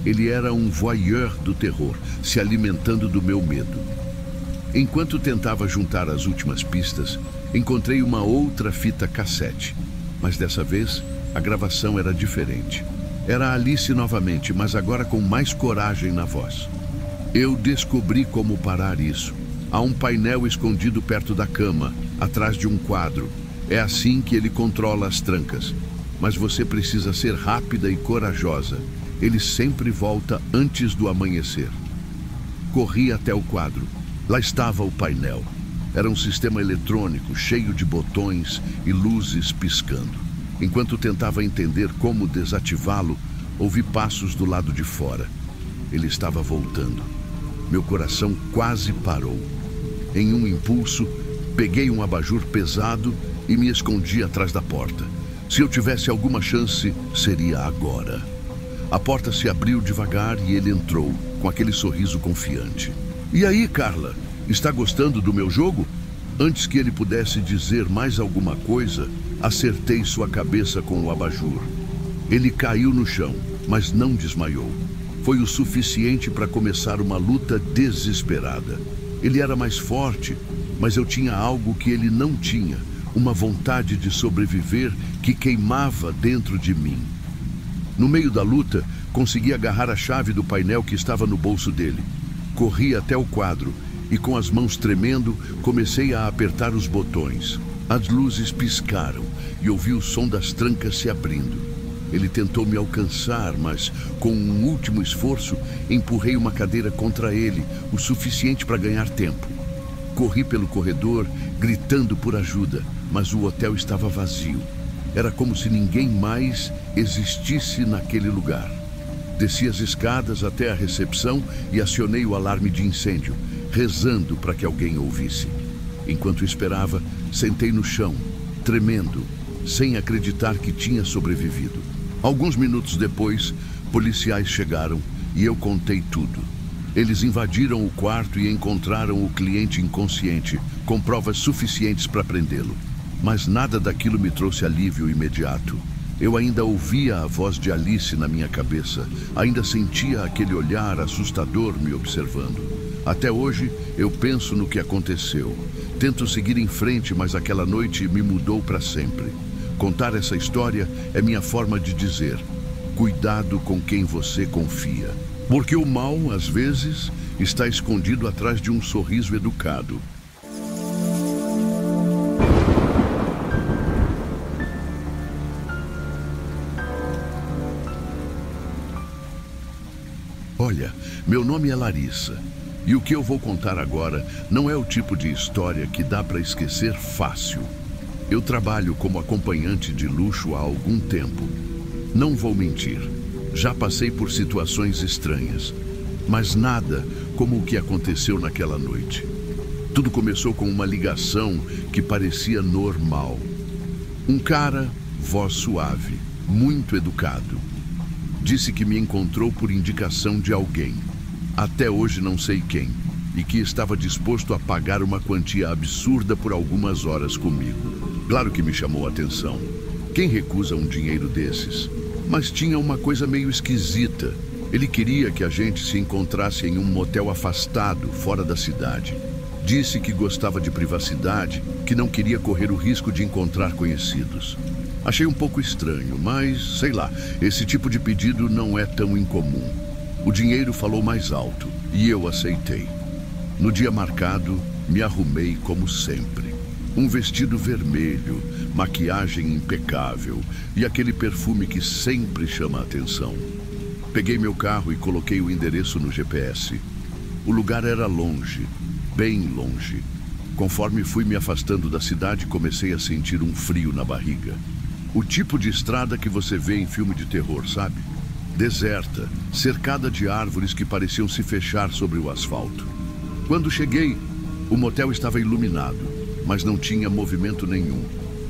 Speaker 1: Ele era um voyeur do terror, se alimentando do meu medo. Enquanto tentava juntar as últimas pistas, encontrei uma outra fita cassete. Mas dessa vez, a gravação era diferente. Era Alice novamente, mas agora com mais coragem na voz. Eu descobri como parar isso. Há um painel escondido perto da cama. atrás de um quadro. É assim que ele controla as trancas. Mas você precisa ser rápida e corajosa. Ele sempre volta antes do amanhecer. Corri até o quadro. Lá estava o painel. Era um sistema eletrônico cheio de botões e luzes piscando. Enquanto tentava entender como desativá-lo, ouvi passos do lado de fora. Ele estava voltando. Meu coração quase parou. Em um impulso, peguei um abajur pesado e me escondi atrás da porta. Se eu tivesse alguma chance, seria agora. A porta se abriu devagar e ele entrou, com aquele sorriso confiante. E aí, Carla, está gostando do meu jogo? Antes que ele pudesse dizer mais alguma coisa, acertei sua cabeça com o abajur. Ele caiu no chão, mas não desmaiou. Foi o suficiente para começar uma luta desesperada. Ele era mais forte, mas eu tinha algo que ele não tinha, uma vontade de sobreviver que queimava dentro de mim. No meio da luta, consegui agarrar a chave do painel que estava no bolso dele. Corri até o quadro e, com as mãos tremendo, comecei a apertar os botões. As luzes piscaram e ouvi o som das trancas se abrindo. Ele tentou me alcançar, mas, com um último esforço, empurrei uma cadeira contra ele, o suficiente para ganhar tempo. Corri pelo corredor, gritando por ajuda, mas o hotel estava vazio. Era como se ninguém mais existisse naquele lugar. Desci as escadas até a recepção e acionei o alarme de incêndio, rezando para que alguém ouvisse. Enquanto esperava, sentei no chão, tremendo, sem acreditar que tinha sobrevivido. Alguns minutos depois, policiais chegaram e eu contei tudo. Eles invadiram o quarto e encontraram o cliente inconsciente, com provas suficientes para prendê-lo. Mas nada daquilo me trouxe alívio imediato. Eu ainda ouvia a voz de Alice na minha cabeça, ainda sentia aquele olhar assustador me observando. Até hoje, eu penso no que aconteceu. Tento seguir em frente, mas aquela noite me mudou para sempre. Contar essa história é minha forma de dizer: cuidado com quem você confia. Porque o mal, às vezes, está escondido atrás de um sorriso educado. Olha, meu nome é Larissa, e o que eu vou contar agora não é o tipo de história que dá para esquecer fácil. Eu trabalho como acompanhante de luxo há algum tempo. Não vou mentir, já passei por situações estranhas, mas nada como o que aconteceu naquela noite. Tudo começou com uma ligação que parecia normal. Um cara, voz suave, muito educado, disse que me encontrou por indicação de alguém, até hoje não sei quem, e que estava disposto a pagar uma quantia absurda por algumas horas comigo. Claro que me chamou a atenção. Quem recusa um dinheiro desses? Mas tinha uma coisa meio esquisita. Ele queria que a gente se encontrasse em um motel afastado, fora da cidade. Disse que gostava de privacidade, que não queria correr o risco de encontrar conhecidos. Achei um pouco estranho, mas, sei lá, esse tipo de pedido não é tão incomum. O dinheiro falou mais alto e eu aceitei. No dia marcado, me arrumei como sempre. Um vestido vermelho, maquiagem impecável e aquele perfume que sempre chama a atenção. Peguei meu carro e coloquei o endereço no GPS. O lugar era longe, bem longe. Conforme fui me afastando da cidade, comecei a sentir um frio na barriga. O tipo de estrada que você vê em filme de terror, sabe? Deserta, cercada de árvores que pareciam se fechar sobre o asfalto. Quando cheguei, o motel estava iluminado, mas não tinha movimento nenhum.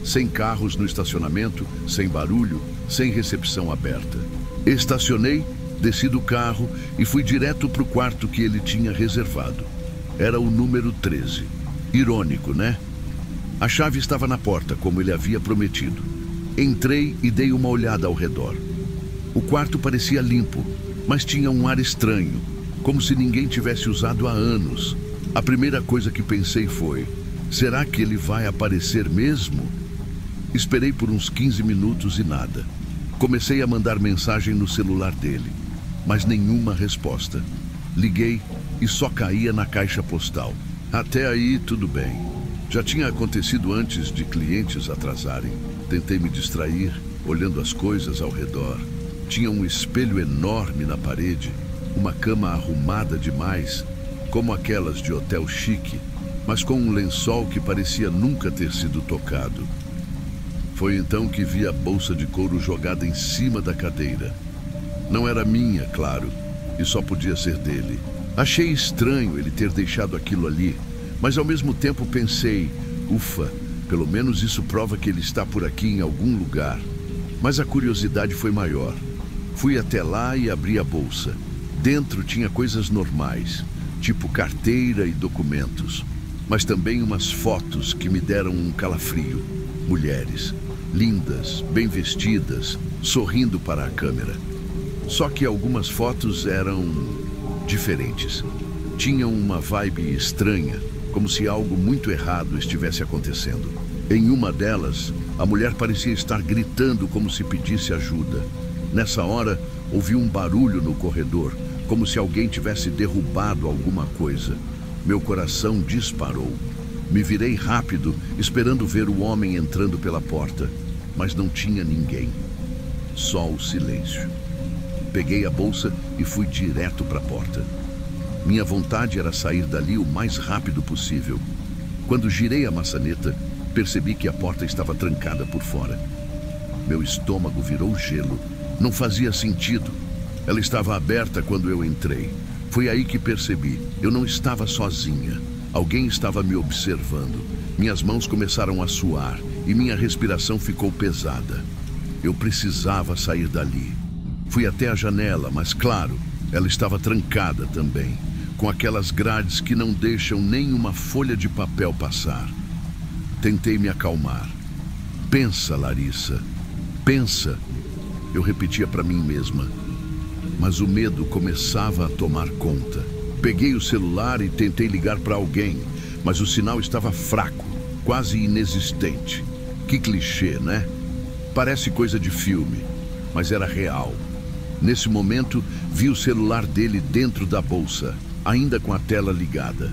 Speaker 1: Sem carros no estacionamento, sem barulho, sem recepção aberta. Estacionei, desci do carro e fui direto para o quarto que ele tinha reservado. Era o número 13. Irônico, né? A chave estava na porta, como ele havia prometido. Entrei e dei uma olhada ao redor. O quarto parecia limpo, mas tinha um ar estranho, como se ninguém tivesse usado há anos. A primeira coisa que pensei foi: será que ele vai aparecer mesmo? Esperei por uns 15 minutos e nada. Comecei a mandar mensagem no celular dele, mas nenhuma resposta. Liguei e só caía na caixa postal. Até aí, tudo bem. Já tinha acontecido antes de clientes atrasarem. Tentei me distrair, olhando as coisas ao redor. Tinha um espelho enorme na parede, uma cama arrumada demais, como aquelas de hotel chique, mas com um lençol que parecia nunca ter sido tocado. Foi então que vi a bolsa de couro jogada em cima da cadeira. Não era minha, claro, e só podia ser dele. Achei estranho ele ter deixado aquilo ali, mas ao mesmo tempo pensei, ufa, pelo menos isso prova que ele está por aqui em algum lugar. Mas a curiosidade foi maior. Fui até lá e abri a bolsa. Dentro tinha coisas normais, tipo carteira e documentos, mas também umas fotos que me deram um calafrio. Mulheres, lindas, bem vestidas, sorrindo para a câmera. Só que algumas fotos eram diferentes. Tinham uma vibe estranha, como se algo muito errado estivesse acontecendo. Em uma delas, a mulher parecia estar gritando como se pedisse ajuda. Nessa hora, ouvi um barulho no corredor, como se alguém tivesse derrubado alguma coisa. Meu coração disparou. Me virei rápido, esperando ver o homem entrando pela porta, mas não tinha ninguém. Só o silêncio. Peguei a bolsa e fui direto para a porta. Minha vontade era sair dali o mais rápido possível. Quando girei a maçaneta, percebi que a porta estava trancada por fora. Meu estômago virou gelo. Não fazia sentido. Ela estava aberta quando eu entrei. Foi aí que percebi. Eu não estava sozinha. Alguém estava me observando. Minhas mãos começaram a suar e minha respiração ficou pesada. Eu precisava sair dali. Fui até a janela, mas claro, ela estava trancada também, com aquelas grades que não deixam nem uma folha de papel passar. Tentei me acalmar. Pensa, Larissa. Pensa. Eu repetia para mim mesma. Mas o medo começava a tomar conta. Peguei o celular e tentei ligar para alguém, mas o sinal estava fraco, quase inexistente. Que clichê, né? Parece coisa de filme, mas era real. Nesse momento, vi o celular dele dentro da bolsa, ainda com a tela ligada.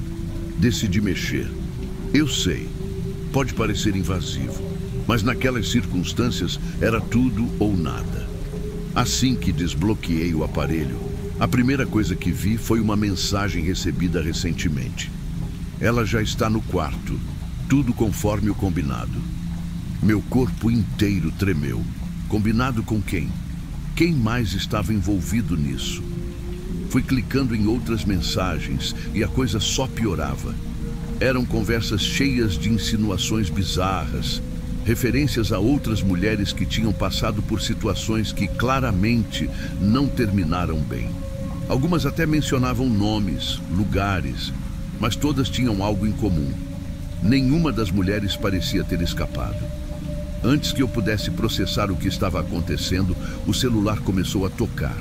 Speaker 1: Decidi mexer. Eu sei, pode parecer invasivo, mas naquelas circunstâncias era tudo ou nada. Assim que desbloqueei o aparelho, a primeira coisa que vi foi uma mensagem recebida recentemente. Ela já está no quarto, tudo conforme o combinado. Meu corpo inteiro tremeu. Combinado com quem? Quem mais estava envolvido nisso? Fui clicando em outras mensagens e a coisa só piorava. Eram conversas cheias de insinuações bizarras, referências a outras mulheres que tinham passado por situações que claramente não terminaram bem. Algumas até mencionavam nomes, lugares, mas todas tinham algo em comum. Nenhuma das mulheres parecia ter escapado. Antes que eu pudesse processar o que estava acontecendo, o celular começou a tocar.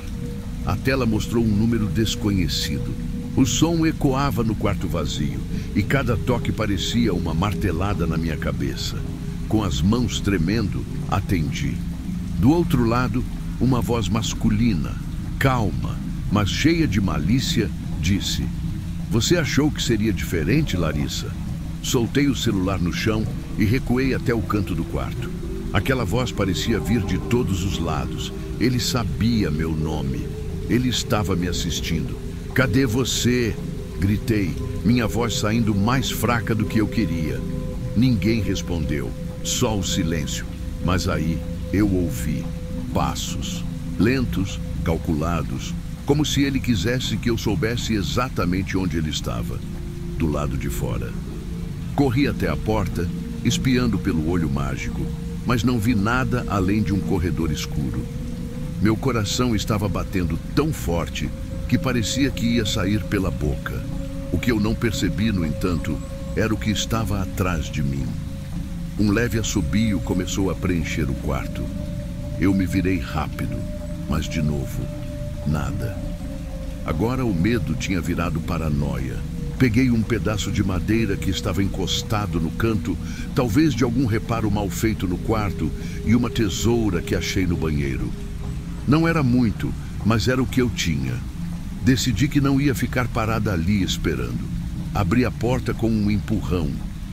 Speaker 1: A tela mostrou um número desconhecido. O som ecoava no quarto vazio e cada toque parecia uma martelada na minha cabeça. Com as mãos tremendo, atendi. Do outro lado, uma voz masculina, calma, mas cheia de malícia, disse: "Você achou que seria diferente, Larissa?" Soltei o celular no chão e recuei até o canto do quarto. Aquela voz parecia vir de todos os lados. Ele sabia meu nome. Ele estava me assistindo. "Cadê você?" gritei, minha voz saindo mais fraca do que eu queria. Ninguém respondeu, só o silêncio. Mas aí eu ouvi passos, lentos, calculados, como se ele quisesse que eu soubesse exatamente onde ele estava, do lado de fora. Corri até a porta, espiando pelo olho mágico, mas não vi nada além de um corredor escuro. Meu coração estava batendo tão forte que parecia que ia sair pela boca. O que eu não percebi, no entanto, era o que estava atrás de mim. Um leve assobio começou a preencher o quarto. Eu me virei rápido, mas de novo, nada. Agora o medo tinha virado paranoia. Peguei um pedaço de madeira que estava encostado no canto, talvez de algum reparo mal feito no quarto, e uma tesoura que achei no banheiro. Não era muito, mas era o que eu tinha. Decidi que não ia ficar parada ali esperando. Abri a porta com um empurrão.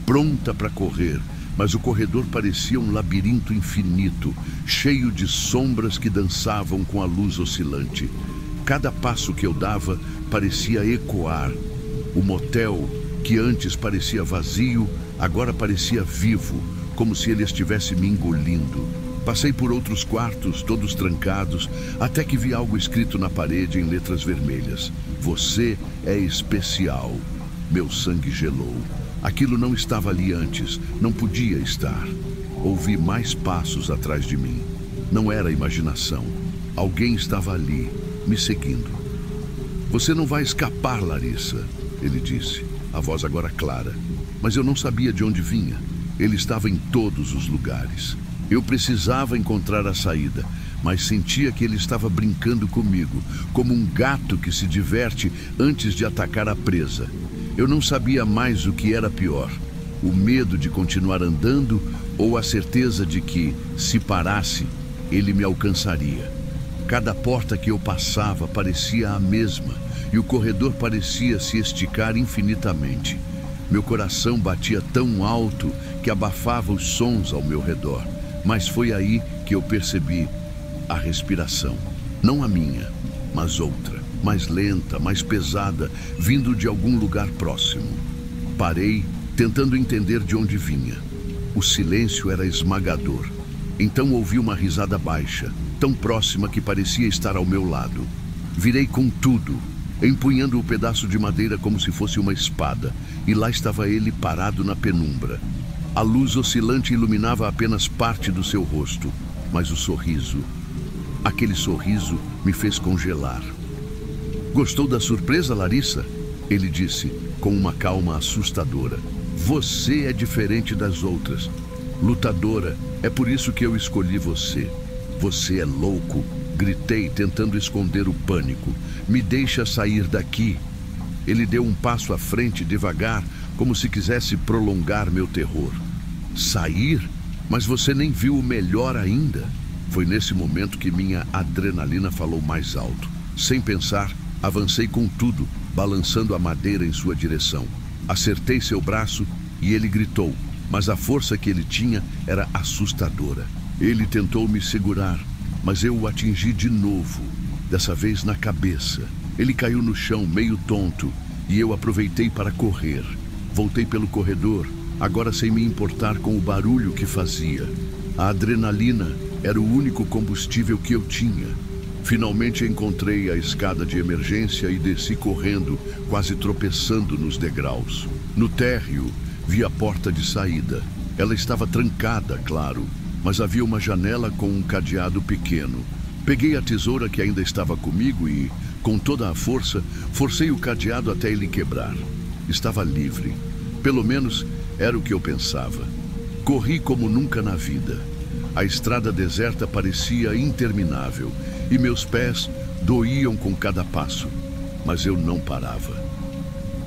Speaker 1: pronta para correr, mas o corredor parecia um labirinto infinito, cheio de sombras que dançavam com a luz oscilante. Cada passo que eu dava parecia ecoar. O motel, que antes parecia vazio, agora parecia vivo, como se ele estivesse me engolindo. Passei por outros quartos, todos trancados, até que vi algo escrito na parede em letras vermelhas. Você é especial. Meu sangue gelou. Aquilo não estava ali antes, não podia estar. Ouvi mais passos atrás de mim. Não era imaginação. Alguém estava ali, me seguindo. Você não vai escapar, Larissa, ele disse, a voz agora clara. Mas eu não sabia de onde vinha. Ele estava em todos os lugares. Eu precisava encontrar a saída, mas sentia que ele estava brincando comigo, como um gato que se diverte antes de atacar a presa. Eu não sabia mais o que era pior, o medo de continuar andando ou a certeza de que, se parasse, ele me alcançaria. Cada porta que eu passava parecia a mesma e o corredor parecia se esticar infinitamente. Meu coração batia tão alto que abafava os sons ao meu redor. Mas foi aí que eu percebi a respiração. Não a minha, mas outra, mais lenta, mais pesada, vindo de algum lugar próximo. Parei, tentando entender de onde vinha. O silêncio era esmagador. Então ouvi uma risada baixa, tão próxima que parecia estar ao meu lado. Virei com tudo, empunhando o pedaço de madeira como se fosse uma espada, e lá estava ele parado na penumbra. A luz oscilante iluminava apenas parte do seu rosto, mas o sorriso, aquele sorriso me fez congelar. Gostou da surpresa, Larissa? Ele disse, com uma calma assustadora. Você é diferente das outras. Lutadora, é por isso que eu escolhi você. Você é louco, gritei, tentando esconder o pânico. Me deixa sair daqui. Ele deu um passo à frente, devagar, como se quisesse prolongar meu terror. Sair? Mas você nem viu o melhor ainda. Foi nesse momento que minha adrenalina falou mais alto. Sem pensar, avancei com tudo, balançando a madeira em sua direção. Acertei seu braço e ele gritou, mas a força que ele tinha era assustadora. Ele tentou me segurar, mas eu o atingi de novo, dessa vez na cabeça. Ele caiu no chão, meio tonto, e eu aproveitei para correr. Voltei pelo corredor, agora sem me importar com o barulho que fazia. A adrenalina era o único combustível que eu tinha. Finalmente encontrei a escada de emergência e desci correndo, quase tropeçando nos degraus. No térreo, vi a porta de saída. Ela estava trancada, claro, mas havia uma janela com um cadeado pequeno. Peguei a tesoura que ainda estava comigo e, com toda a força, forcei o cadeado até ele quebrar. Estava livre. Pelo menos era o que eu pensava. Corri como nunca na vida. A estrada deserta parecia interminável e meus pés doíam com cada passo, mas eu não parava.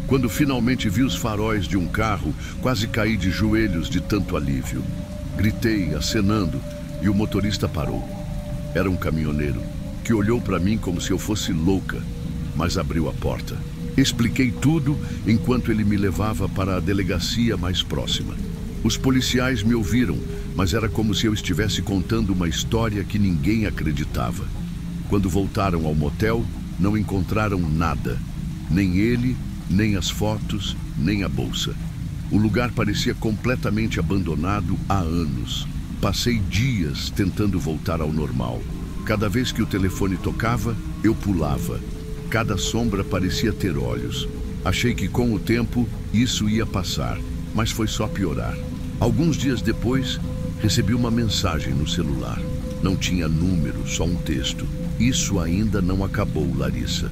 Speaker 1: Quando finalmente vi os faróis de um carro, quase caí de joelhos de tanto alívio. Gritei, acenando, e o motorista parou. Era um caminhoneiro, que olhou para mim como se eu fosse louca, mas abriu a porta. Expliquei tudo enquanto ele me levava para a delegacia mais próxima. Os policiais me ouviram, mas era como se eu estivesse contando uma história que ninguém acreditava. Quando voltaram ao motel, não encontraram nada. Nem ele, nem as fotos, nem a bolsa. O lugar parecia completamente abandonado há anos. Passei dias tentando voltar ao normal. Cada vez que o telefone tocava, eu pulava. Cada sombra parecia ter olhos. Achei que com o tempo isso ia passar, mas foi só piorar. Alguns dias depois, recebi uma mensagem no celular. Não tinha número, só um texto. Isso ainda não acabou, Larissa.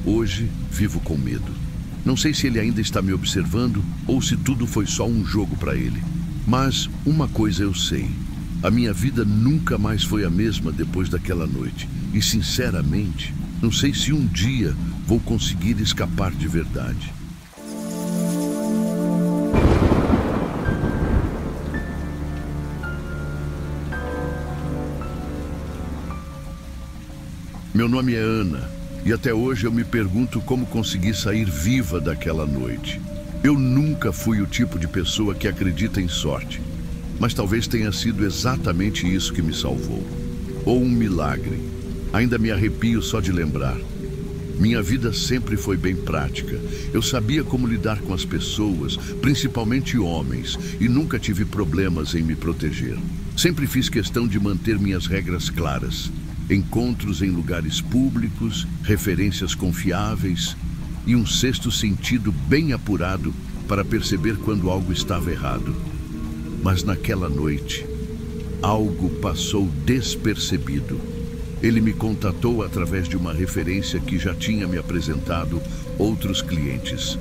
Speaker 1: Hoje vivo com medo. Não sei se ele ainda está me observando ou se tudo foi só um jogo para ele. Mas uma coisa eu sei. A minha vida nunca mais foi a mesma depois daquela noite. E, sinceramente, não sei se um dia vou conseguir escapar de verdade. Meu nome é Ana, e até hoje eu me pergunto como consegui sair viva daquela noite. Eu nunca fui o tipo de pessoa que acredita em sorte, mas talvez tenha sido exatamente isso que me salvou. Ou um milagre. Ainda me arrepio só de lembrar. Minha vida sempre foi bem prática. Eu sabia como lidar com as pessoas, principalmente homens, e nunca tive problemas em me proteger. Sempre fiz questão de manter minhas regras claras. Encontros em lugares públicos, referências confiáveis e um sexto sentido bem apurado para perceber quando algo estava errado. Mas naquela noite, algo passou despercebido. Ele me contatou através de uma referência que já tinha me apresentado outros clientes.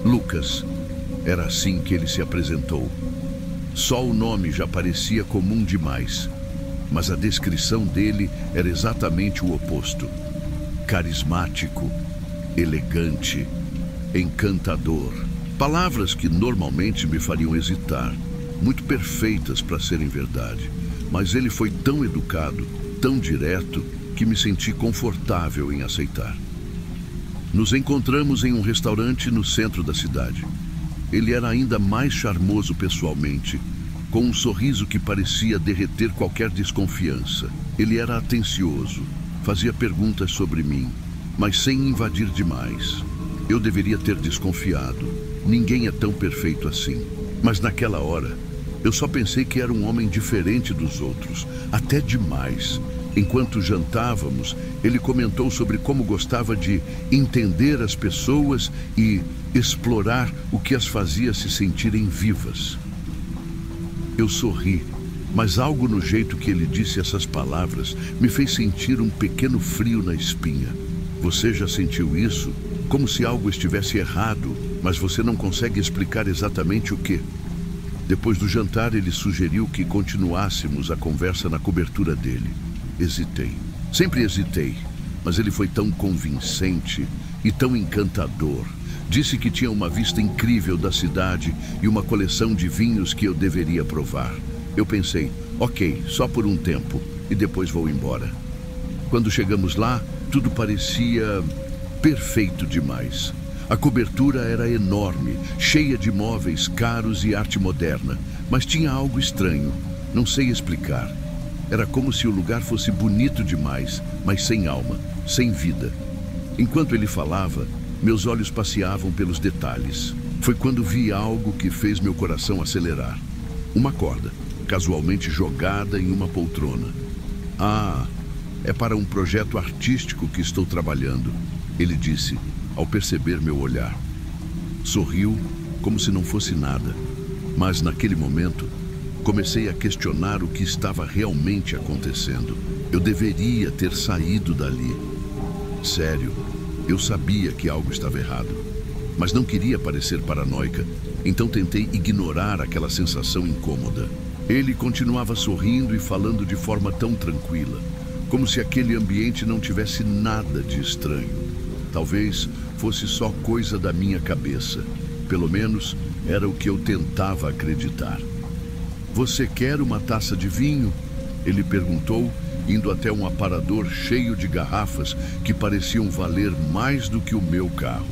Speaker 1: Lucas, era assim que ele se apresentou. Só o nome já parecia comum demais, mas a descrição dele era exatamente o oposto. Carismático, elegante, encantador. Palavras que normalmente me fariam hesitar, muito perfeitas para serem verdade. Mas ele foi tão educado, tão direto, que me senti confortável em aceitar. Nos encontramos em um restaurante no centro da cidade. Ele era ainda mais charmoso pessoalmente, com um sorriso que parecia derreter qualquer desconfiança. Ele era atencioso, fazia perguntas sobre mim, mas sem invadir demais. Eu deveria ter desconfiado. Ninguém é tão perfeito assim. Mas naquela hora, eu só pensei que era um homem diferente dos outros, até demais. Enquanto jantávamos, ele comentou sobre como gostava de entender as pessoas e explorar o que as fazia se sentirem vivas. Eu sorri, mas algo no jeito que ele disse essas palavras me fez sentir um pequeno frio na espinha. Você já sentiu isso? Como se algo estivesse errado, mas você não consegue explicar exatamente o quê? Depois do jantar, ele sugeriu que continuássemos a conversa na cobertura dele. Hesitei. Sempre hesitei, mas ele foi tão convincente e tão encantador. Disse que tinha uma vista incrível da cidade e uma coleção de vinhos que eu deveria provar. Eu pensei, ok, só por um tempo, e depois vou embora. Quando chegamos lá, tudo parecia perfeito demais. A cobertura era enorme, cheia de móveis caros e arte moderna, mas tinha algo estranho, não sei explicar. Era como se o lugar fosse bonito demais, mas sem alma, sem vida. Enquanto ele falava, meus olhos passeavam pelos detalhes. Foi quando vi algo que fez meu coração acelerar. Uma corda, casualmente jogada em uma poltrona. Ah, é para um projeto artístico que estou trabalhando, ele disse, ao perceber meu olhar. Sorriu como se não fosse nada, mas naquele momento comecei a questionar o que estava realmente acontecendo. Eu deveria ter saído dali. Sério, eu sabia que algo estava errado, mas não queria parecer paranoica, então tentei ignorar aquela sensação incômoda. Ele continuava sorrindo e falando de forma tão tranquila, como se aquele ambiente não tivesse nada de estranho. Talvez fosse só coisa da minha cabeça. Pelo menos era o que eu tentava acreditar. Você quer uma taça de vinho? Ele perguntou, indo até um aparador cheio de garrafas que pareciam valer mais do que o meu carro.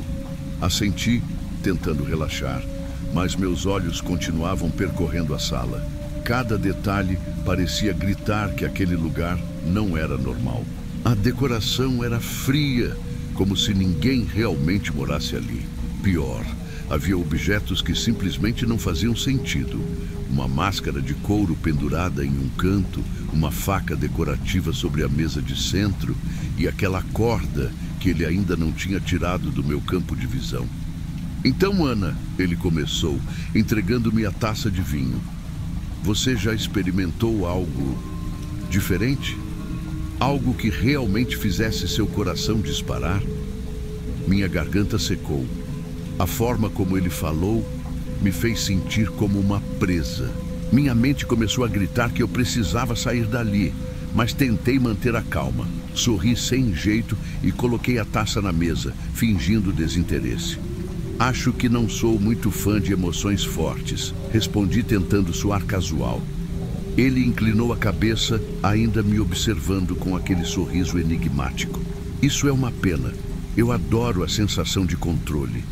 Speaker 1: Assenti, tentando relaxar, mas meus olhos continuavam percorrendo a sala. Cada detalhe parecia gritar que aquele lugar não era normal. A decoração era fria, como se ninguém realmente morasse ali. Pior, havia objetos que simplesmente não faziam sentido. Uma máscara de couro pendurada em um canto, uma faca decorativa sobre a mesa de centro e aquela corda que ele ainda não tinha tirado do meu campo de visão. Então, Ana, ele começou, entregando-me a taça de vinho. Você já experimentou algo diferente? Algo que realmente fizesse seu coração disparar? Minha garganta secou. A forma como ele falou me fez sentir como uma presa. Minha mente começou a gritar que eu precisava sair dali, mas tentei manter a calma. Sorri sem jeito e coloquei a taça na mesa, fingindo desinteresse. Acho que não sou muito fã de emoções fortes, respondi tentando soar casual. Ele inclinou a cabeça, ainda me observando com aquele sorriso enigmático. Isso é uma pena. Eu adoro a sensação de controle.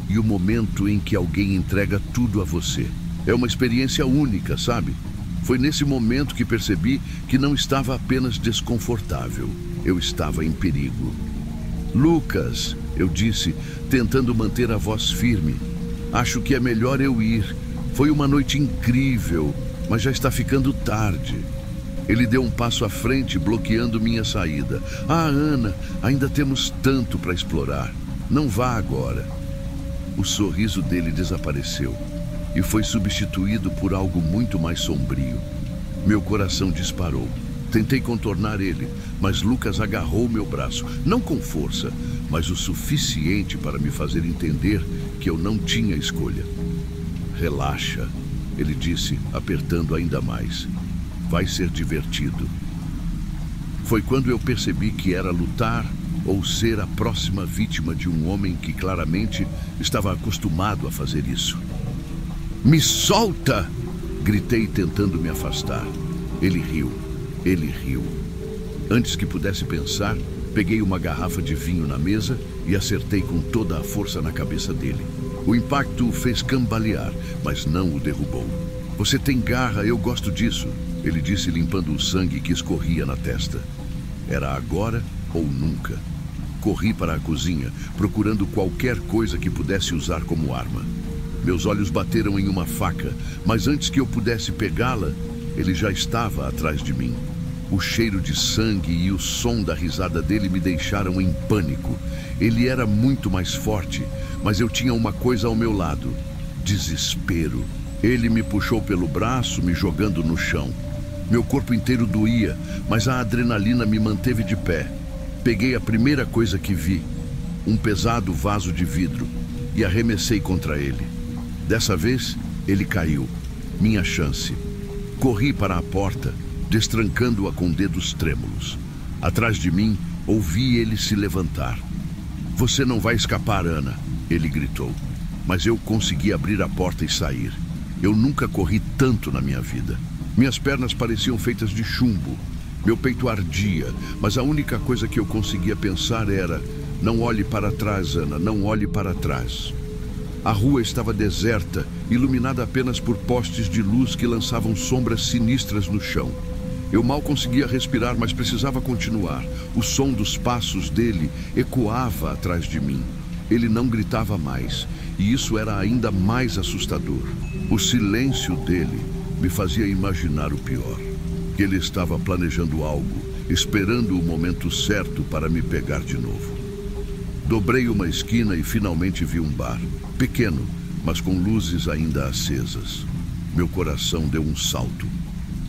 Speaker 1: e o momento em que alguém entrega tudo a você. É uma experiência única, sabe? Foi nesse momento que percebi que não estava apenas desconfortável, eu estava em perigo. Lucas, eu disse, tentando manter a voz firme. Acho que é melhor eu ir. Foi uma noite incrível, mas já está ficando tarde. Ele deu um passo à frente, bloqueando minha saída. Ah, Ana, ainda temos tanto para explorar. Não vá agora. O sorriso dele desapareceu e foi substituído por algo muito mais sombrio. Meu coração disparou. Tentei contornar ele, mas Lucas agarrou meu braço, não com força, mas o suficiente para me fazer entender que eu não tinha escolha. Relaxa, ele disse, apertando ainda mais. Vai ser divertido. Foi quando eu percebi que era lutar ou ser a próxima vítima de um homem que claramente estava acostumado a fazer isso. Me solta! Gritei tentando me afastar. Ele riu. Ele riu. Antes que pudesse pensar, peguei uma garrafa de vinho na mesa e acertei com toda a força na cabeça dele. O impacto o fez cambalear, mas não o derrubou. Você tem garra, eu gosto disso, ele disse limpando o sangue que escorria na testa. Era agora ou nunca. Corri para a cozinha, procurando qualquer coisa que pudesse usar como arma. Meus olhos bateram em uma faca, mas antes que eu pudesse pegá-la, ele já estava atrás de mim. O cheiro de sangue e o som da risada dele me deixaram em pânico. Ele era muito mais forte, mas eu tinha uma coisa ao meu lado: desespero. Ele me puxou pelo braço, me jogando no chão. Meu corpo inteiro doía, mas a adrenalina me manteve de pé. Peguei a primeira coisa que vi, um pesado vaso de vidro, e arremessei contra ele. Dessa vez, ele caiu. Minha chance. Corri para a porta, destrancando-a com dedos trêmulos. Atrás de mim, ouvi ele se levantar. Você não vai escapar, Ana, ele gritou. Mas eu consegui abrir a porta e sair. Eu nunca corri tanto na minha vida. Minhas pernas pareciam feitas de chumbo. Meu peito ardia, mas a única coisa que eu conseguia pensar era: não olhe para trás, Ana, não olhe para trás. A rua estava deserta, iluminada apenas por postes de luz que lançavam sombras sinistras no chão. Eu mal conseguia respirar, mas precisava continuar. O som dos passos dele ecoava atrás de mim. Ele não gritava mais, e isso era ainda mais assustador. O silêncio dele me fazia imaginar o pior. Que ele estava planejando algo, esperando o momento certo para me pegar de novo. Dobrei uma esquina e finalmente vi um bar. Pequeno, mas com luzes ainda acesas. Meu coração deu um salto.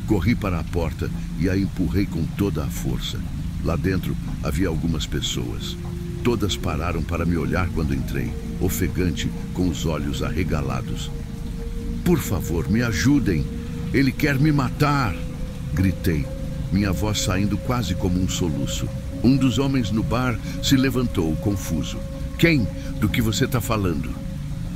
Speaker 1: Corri para a porta e a empurrei com toda a força. Lá dentro havia algumas pessoas. Todas pararam para me olhar quando entrei, ofegante, com os olhos arregalados. Por favor, me ajudem! Ele quer me matar! Gritei, minha voz saindo quase como um soluço. Um dos homens no bar se levantou, confuso. Quem? Do que você está falando?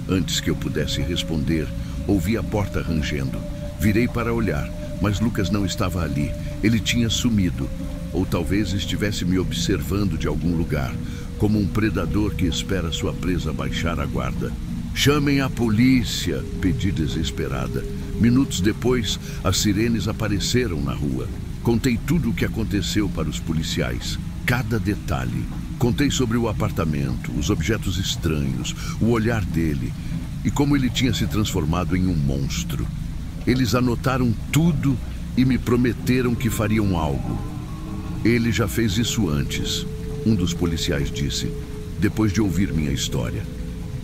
Speaker 1: Antes que eu pudesse responder, ouvi a porta rangendo. Virei para olhar, mas Lucas não estava ali. Ele tinha sumido. Ou talvez estivesse me observando de algum lugar, como um predador que espera sua presa baixar a guarda. Chamem a polícia, pedi desesperada. Minutos depois, as sirenes apareceram na rua. Contei tudo o que aconteceu para os policiais, cada detalhe. Contei sobre o apartamento, os objetos estranhos, o olhar dele e como ele tinha se transformado em um monstro. Eles anotaram tudo e me prometeram que fariam algo. Ele já fez isso antes, um dos policiais disse, depois de ouvir minha história.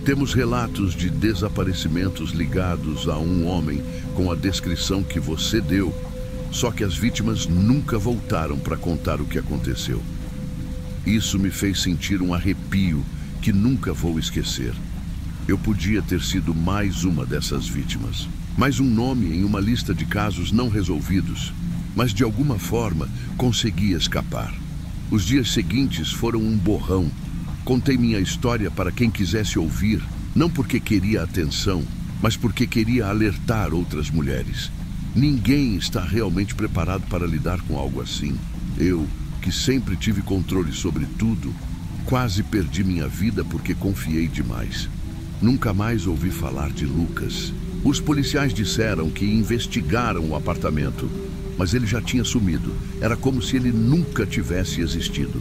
Speaker 1: Temos relatos de desaparecimentos ligados a um homem com a descrição que você deu, só que as vítimas nunca voltaram para contar o que aconteceu. Isso me fez sentir um arrepio que nunca vou esquecer. Eu podia ter sido mais uma dessas vítimas, mais um nome em uma lista de casos não resolvidos, mas de alguma forma consegui escapar. Os dias seguintes foram um borrão. Contei minha história para quem quisesse ouvir, não porque queria atenção, mas porque queria alertar outras mulheres. Ninguém está realmente preparado para lidar com algo assim. Eu, que sempre tive controle sobre tudo, quase perdi minha vida porque confiei demais. Nunca mais ouvi falar de Lucas. Os policiais disseram que investigaram o apartamento, mas ele já tinha sumido. Era como se ele nunca tivesse existido.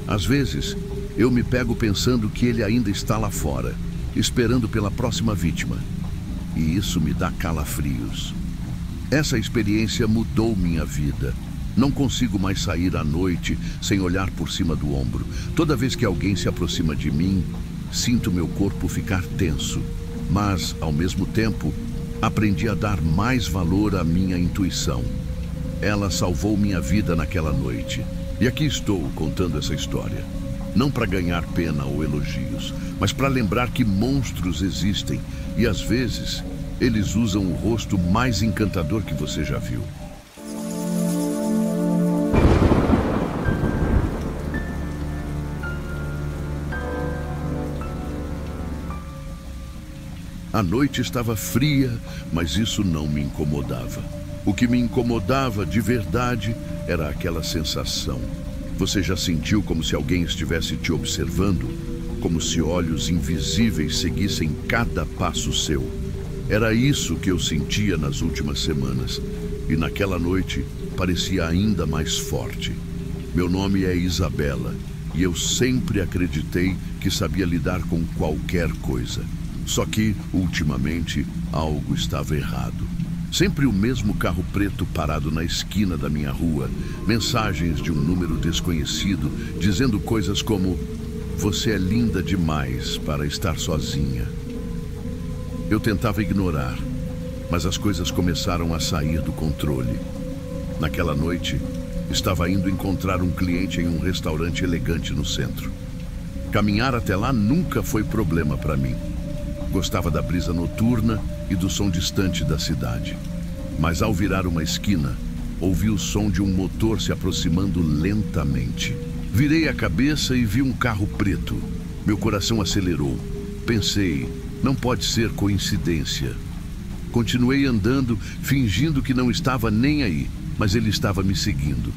Speaker 1: Às vezes, eu me pego pensando que ele ainda está lá fora, esperando pela próxima vítima. E isso me dá calafrios. Essa experiência mudou minha vida. Não consigo mais sair à noite sem olhar por cima do ombro. Toda vez que alguém se aproxima de mim, sinto meu corpo ficar tenso. Mas, ao mesmo tempo, aprendi a dar mais valor à minha intuição. Ela salvou minha vida naquela noite. E aqui estou contando essa história. Não para ganhar pena ou elogios, mas para lembrar que monstros existem e, às vezes, eles usam o rosto mais encantador que você já viu. A noite estava fria, mas isso não me incomodava. O que me incomodava de verdade era aquela sensação. Você já sentiu como se alguém estivesse te observando? Como se olhos invisíveis seguissem cada passo seu? Era isso que eu sentia nas últimas semanas. E naquela noite parecia ainda mais forte. Meu nome é Isabela e eu sempre acreditei que sabia lidar com qualquer coisa. Só que, ultimamente, algo estava errado. Sempre o mesmo carro preto parado na esquina da minha rua. Mensagens de um número desconhecido, dizendo coisas como: "Você é linda demais para estar sozinha." Eu tentava ignorar, mas as coisas começaram a sair do controle. Naquela noite, estava indo encontrar um cliente em um restaurante elegante no centro. Caminhar até lá nunca foi problema para mim. Gostava da brisa noturna e do som distante da cidade. Mas ao virar uma esquina, ouvi o som de um motor se aproximando lentamente. Virei a cabeça e vi um carro preto. Meu coração acelerou. Pensei, não pode ser coincidência. Continuei andando, fingindo que não estava nem aí, mas ele estava me seguindo.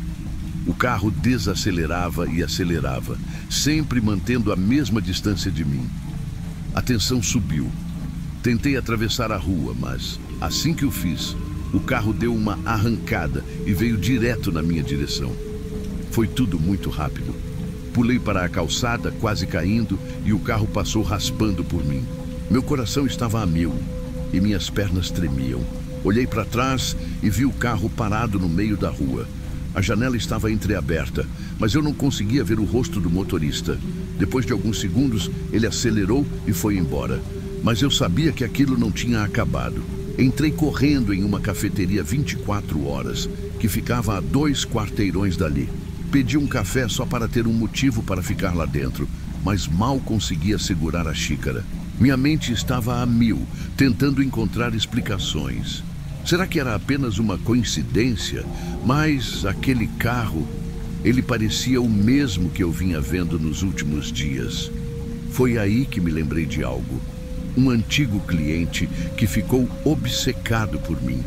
Speaker 1: O carro desacelerava e acelerava, sempre mantendo a mesma distância de mim. A tensão subiu. Tentei atravessar a rua, mas assim que o fiz, o carro deu uma arrancada e veio direto na minha direção. Foi tudo muito rápido. Pulei para a calçada, quase caindo, e o carro passou raspando por mim. Meu coração estava a mil e minhas pernas tremiam. Olhei para trás e vi o carro parado no meio da rua. A janela estava entreaberta, mas eu não conseguia ver o rosto do motorista. Depois de alguns segundos, ele acelerou e foi embora. Mas eu sabia que aquilo não tinha acabado. Entrei correndo em uma cafeteria 24 horas, que ficava a 2 quarteirões dali. Pedi um café só para ter um motivo para ficar lá dentro, mas mal conseguia segurar a xícara. Minha mente estava a mil, tentando encontrar explicações. Será que era apenas uma coincidência? Mas aquele carro, ele parecia o mesmo que eu vinha vendo nos últimos dias. Foi aí que me lembrei de algo. Um antigo cliente que ficou obcecado por mim.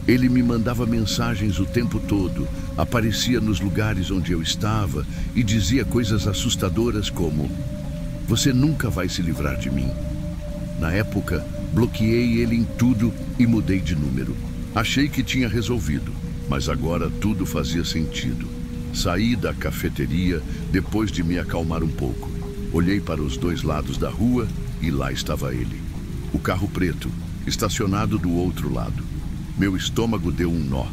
Speaker 1: Ele me mandava mensagens o tempo todo, aparecia nos lugares onde eu estava e dizia coisas assustadoras como: "Você nunca vai se livrar de mim." Na época, bloqueei ele em tudo e mudei de número. Achei que tinha resolvido, mas agora tudo fazia sentido. Saí da cafeteria depois de me acalmar um pouco. Olhei para os 2 lados da rua e lá estava ele. O carro preto, estacionado do outro lado. Meu estômago deu um nó.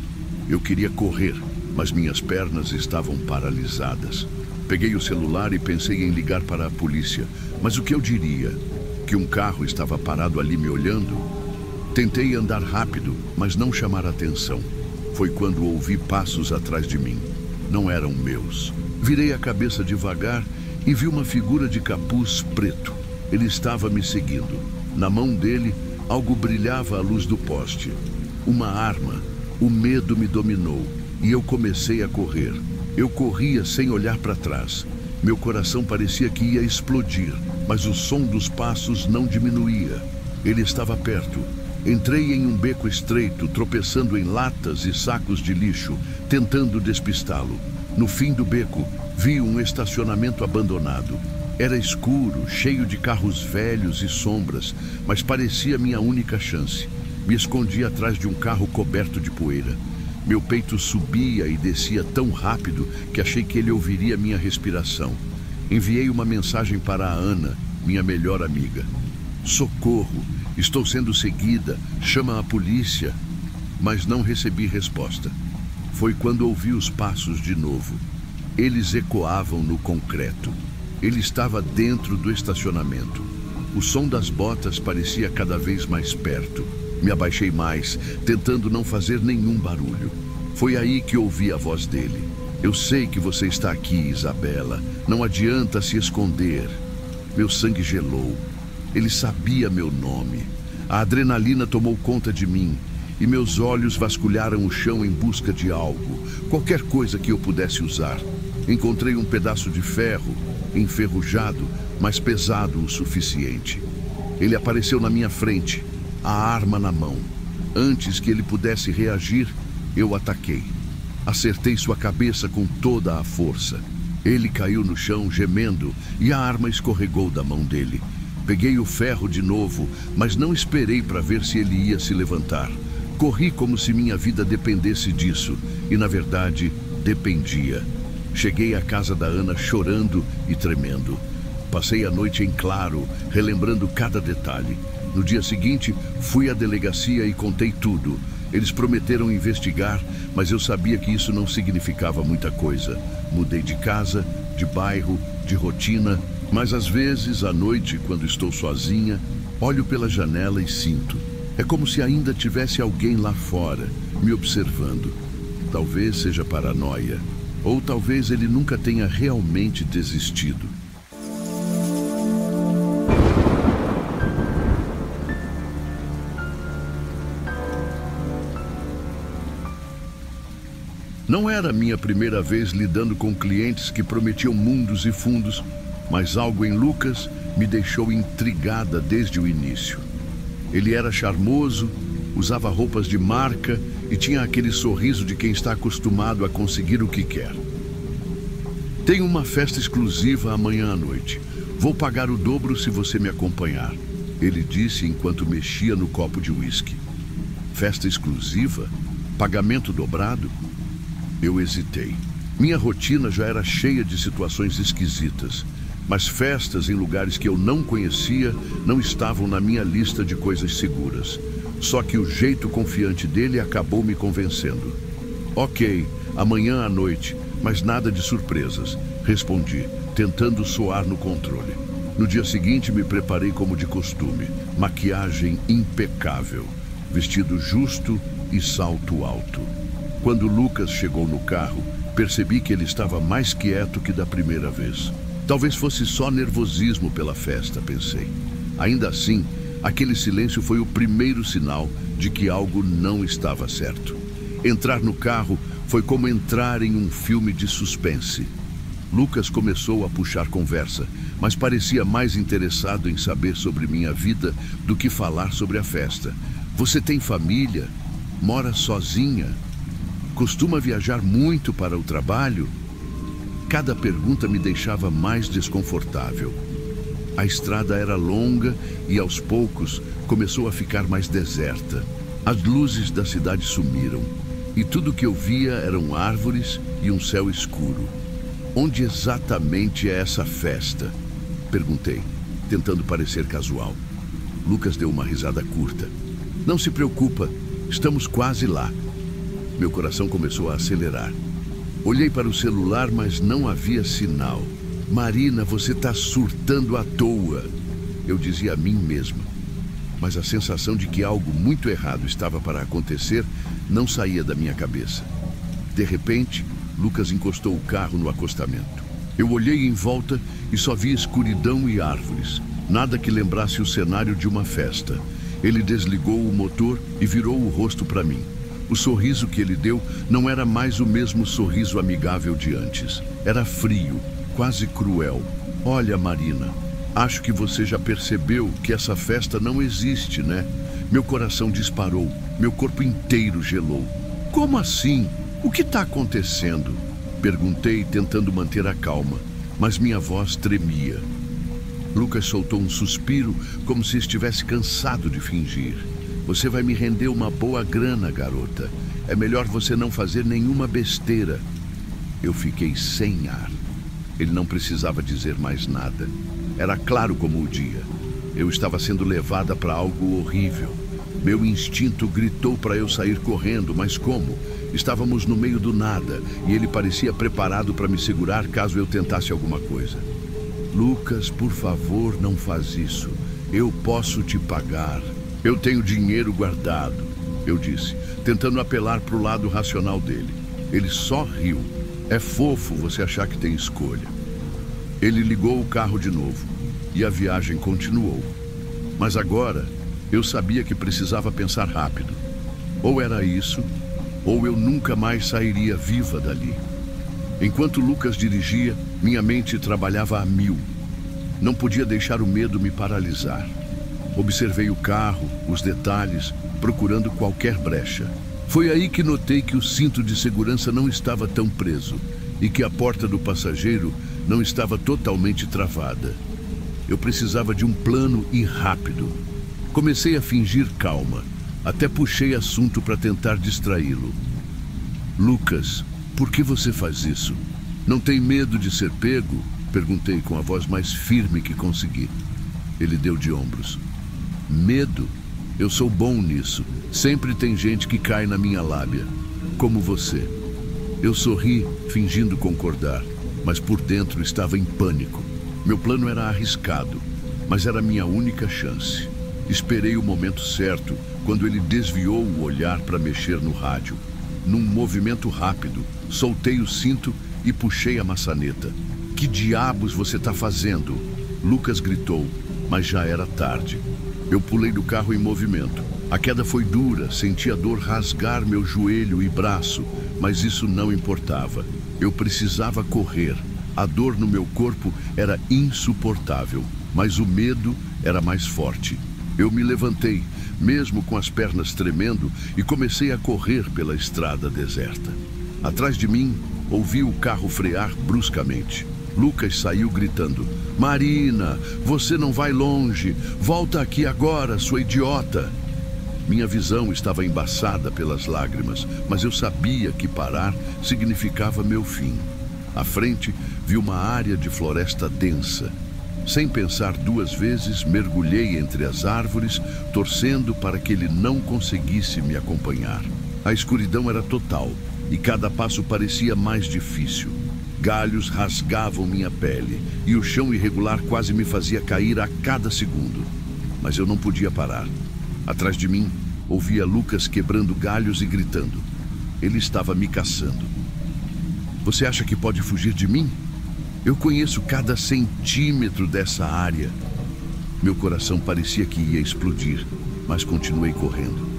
Speaker 1: Eu queria correr, mas minhas pernas estavam paralisadas. Peguei o celular e pensei em ligar para a polícia. Mas o que eu diria? Que um carro estava parado ali me olhando? Tentei andar rápido, mas não chamar atenção. Foi quando ouvi passos atrás de mim. Não eram meus. Virei a cabeça devagar e vi uma figura de capuz preto. Ele estava me seguindo. Na mão dele, algo brilhava à luz do poste. Uma arma. O medo me dominou e eu comecei a correr. Eu corria sem olhar para trás. Meu coração parecia que ia explodir, mas o som dos passos não diminuía. Ele estava perto. Entrei em um beco estreito, tropeçando em latas e sacos de lixo, tentando despistá-lo. No fim do beco, vi um estacionamento abandonado. Era escuro, cheio de carros velhos e sombras, mas parecia minha única chance. Me escondi atrás de um carro coberto de poeira. Meu peito subia e descia tão rápido que achei que ele ouviria minha respiração. Enviei uma mensagem para a Ana, minha melhor amiga. Socorro, estou sendo seguida, chama a polícia. Mas não recebi resposta. Foi quando ouvi os passos de novo. Eles ecoavam no concreto. Ele estava dentro do estacionamento. O som das botas parecia cada vez mais perto. Me abaixei mais, tentando não fazer nenhum barulho. Foi aí que ouvi a voz dele. Eu sei que você está aqui, Isabela. Não adianta se esconder. Meu sangue gelou. Ele sabia meu nome. A adrenalina tomou conta de mim e meus olhos vasculharam o chão em busca de algo, qualquer coisa que eu pudesse usar. Encontrei um pedaço de ferro, enferrujado, mas pesado o suficiente. Ele apareceu na minha frente, a arma na mão. Antes que ele pudesse reagir, eu ataquei. Acertei sua cabeça com toda a força. Ele caiu no chão gemendo e a arma escorregou da mão dele. Peguei o ferro de novo, mas não esperei para ver se ele ia se levantar. Corri como se minha vida dependesse disso, e na verdade, dependia. Cheguei à casa da Ana chorando e tremendo. Passei a noite em claro, relembrando cada detalhe. No dia seguinte, fui à delegacia e contei tudo. Eles prometeram investigar, mas eu sabia que isso não significava muita coisa. Mudei de casa, de bairro, de rotina, mas às vezes, à noite, quando estou sozinha, olho pela janela e sinto. É como se ainda tivesse alguém lá fora, me observando. Talvez seja paranoia, ou talvez ele nunca tenha realmente desistido. Não era a minha primeira vez lidando com clientes que prometiam mundos e fundos, mas algo em Lucas me deixou intrigada desde o início. Ele era charmoso, usava roupas de marca e tinha aquele sorriso de quem está acostumado a conseguir o que quer. Tenho uma festa exclusiva amanhã à noite. Vou pagar o dobro se você me acompanhar, ele disse enquanto mexia no copo de uísque. Festa exclusiva? Pagamento dobrado? Eu hesitei. Minha rotina já era cheia de situações esquisitas, mas festas em lugares que eu não conhecia não estavam na minha lista de coisas seguras. Só que o jeito confiante dele acabou me convencendo. Ok, amanhã à noite, mas nada de surpresas, respondi, tentando soar no controle. No dia seguinte me preparei como de costume, maquiagem impecável, vestido justo e salto alto. Quando Lucas chegou no carro, percebi que ele estava mais quieto que da primeira vez. Talvez fosse só nervosismo pela festa, pensei. Ainda assim, aquele silêncio foi o primeiro sinal de que algo não estava certo. Entrar no carro foi como entrar em um filme de suspense. Lucas começou a puxar conversa, mas parecia mais interessado em saber sobre minha vida do que falar sobre a festa. Você tem família? Mora sozinha? Costuma viajar muito para o trabalho? Cada pergunta me deixava mais desconfortável. A estrada era longa e, aos poucos, começou a ficar mais deserta. As luzes da cidade sumiram e tudo que eu via eram árvores e um céu escuro. Onde exatamente é essa festa? Perguntei, tentando parecer casual. Lucas deu uma risada curta. Não se preocupa, estamos quase lá. Meu coração começou a acelerar. Olhei para o celular, mas não havia sinal. Marina, você está surtando à toa, eu dizia a mim mesma. Mas a sensação de que algo muito errado estava para acontecer não saía da minha cabeça. De repente, Lucas encostou o carro no acostamento. Eu olhei em volta e só vi escuridão e árvores. Nada que lembrasse o cenário de uma festa. Ele desligou o motor e virou o rosto para mim. O sorriso que ele deu não era mais o mesmo sorriso amigável de antes. Era frio, quase cruel. Olha, Marina, acho que você já percebeu que essa festa não existe, né? Meu coração disparou, meu corpo inteiro gelou. Como assim? O que está acontecendo? Perguntei, tentando manter a calma, mas minha voz tremia. Lucas soltou um suspiro, como se estivesse cansado de fingir. Você vai me render uma boa grana, garota. É melhor você não fazer nenhuma besteira. Eu fiquei sem ar. Ele não precisava dizer mais nada. Era claro como o dia. Eu estava sendo levada para algo horrível. Meu instinto gritou para eu sair correndo, mas como? Estávamos no meio do nada e ele parecia preparado para me segurar caso eu tentasse alguma coisa. Lucas, por favor, não faz isso. Eu posso te pagar. Eu tenho dinheiro guardado, eu disse, tentando apelar para o lado racional dele. Ele só riu. É fofo você achar que tem escolha. Ele ligou o carro de novo e a viagem continuou. Mas agora eu sabia que precisava pensar rápido. Ou era isso, ou eu nunca mais sairia viva dali. Enquanto Lucas dirigia, minha mente trabalhava a mil. Não podia deixar o medo me paralisar. Observei o carro, os detalhes, procurando qualquer brecha. Foi aí que notei que o cinto de segurança não estava tão preso e que a porta do passageiro não estava totalmente travada. Eu precisava de um plano e rápido. Comecei a fingir calma, até puxei assunto para tentar distraí-lo. Lucas, por que você faz isso? Não tem medo de ser pego? Perguntei com a voz mais firme que consegui. Ele deu de ombros. Medo? Eu sou bom nisso. Sempre tem gente que cai na minha lábia. Como você. Eu sorri, fingindo concordar, mas por dentro estava em pânico. Meu plano era arriscado, mas era minha única chance. Esperei o momento certo, quando ele desviou o olhar para mexer no rádio. Num movimento rápido, soltei o cinto e puxei a maçaneta. Que diabos você está fazendo? Lucas gritou, mas já era tarde. Eu pulei do carro em movimento. A queda foi dura, senti a dor rasgar meu joelho e braço, mas isso não importava. Eu precisava correr. A dor no meu corpo era insuportável, mas o medo era mais forte. Eu me levantei, mesmo com as pernas tremendo, e comecei a correr pela estrada deserta. Atrás de mim, ouvi o carro frear bruscamente. Lucas saiu gritando: Marina, você não vai longe. Volta aqui agora, sua idiota. Minha visão estava embaçada pelas lágrimas, mas eu sabia que parar significava meu fim. À frente, vi uma área de floresta densa. Sem pensar duas vezes, mergulhei entre as árvores, torcendo para que ele não conseguisse me acompanhar. A escuridão era total e cada passo parecia mais difícil. Galhos rasgavam minha pele e o chão irregular quase me fazia cair a cada segundo. Mas eu não podia parar. Atrás de mim, ouvia Lucas quebrando galhos e gritando. Ele estava me caçando. Você acha que pode fugir de mim? Eu conheço cada centímetro dessa área. Meu coração parecia que ia explodir, mas continuei correndo.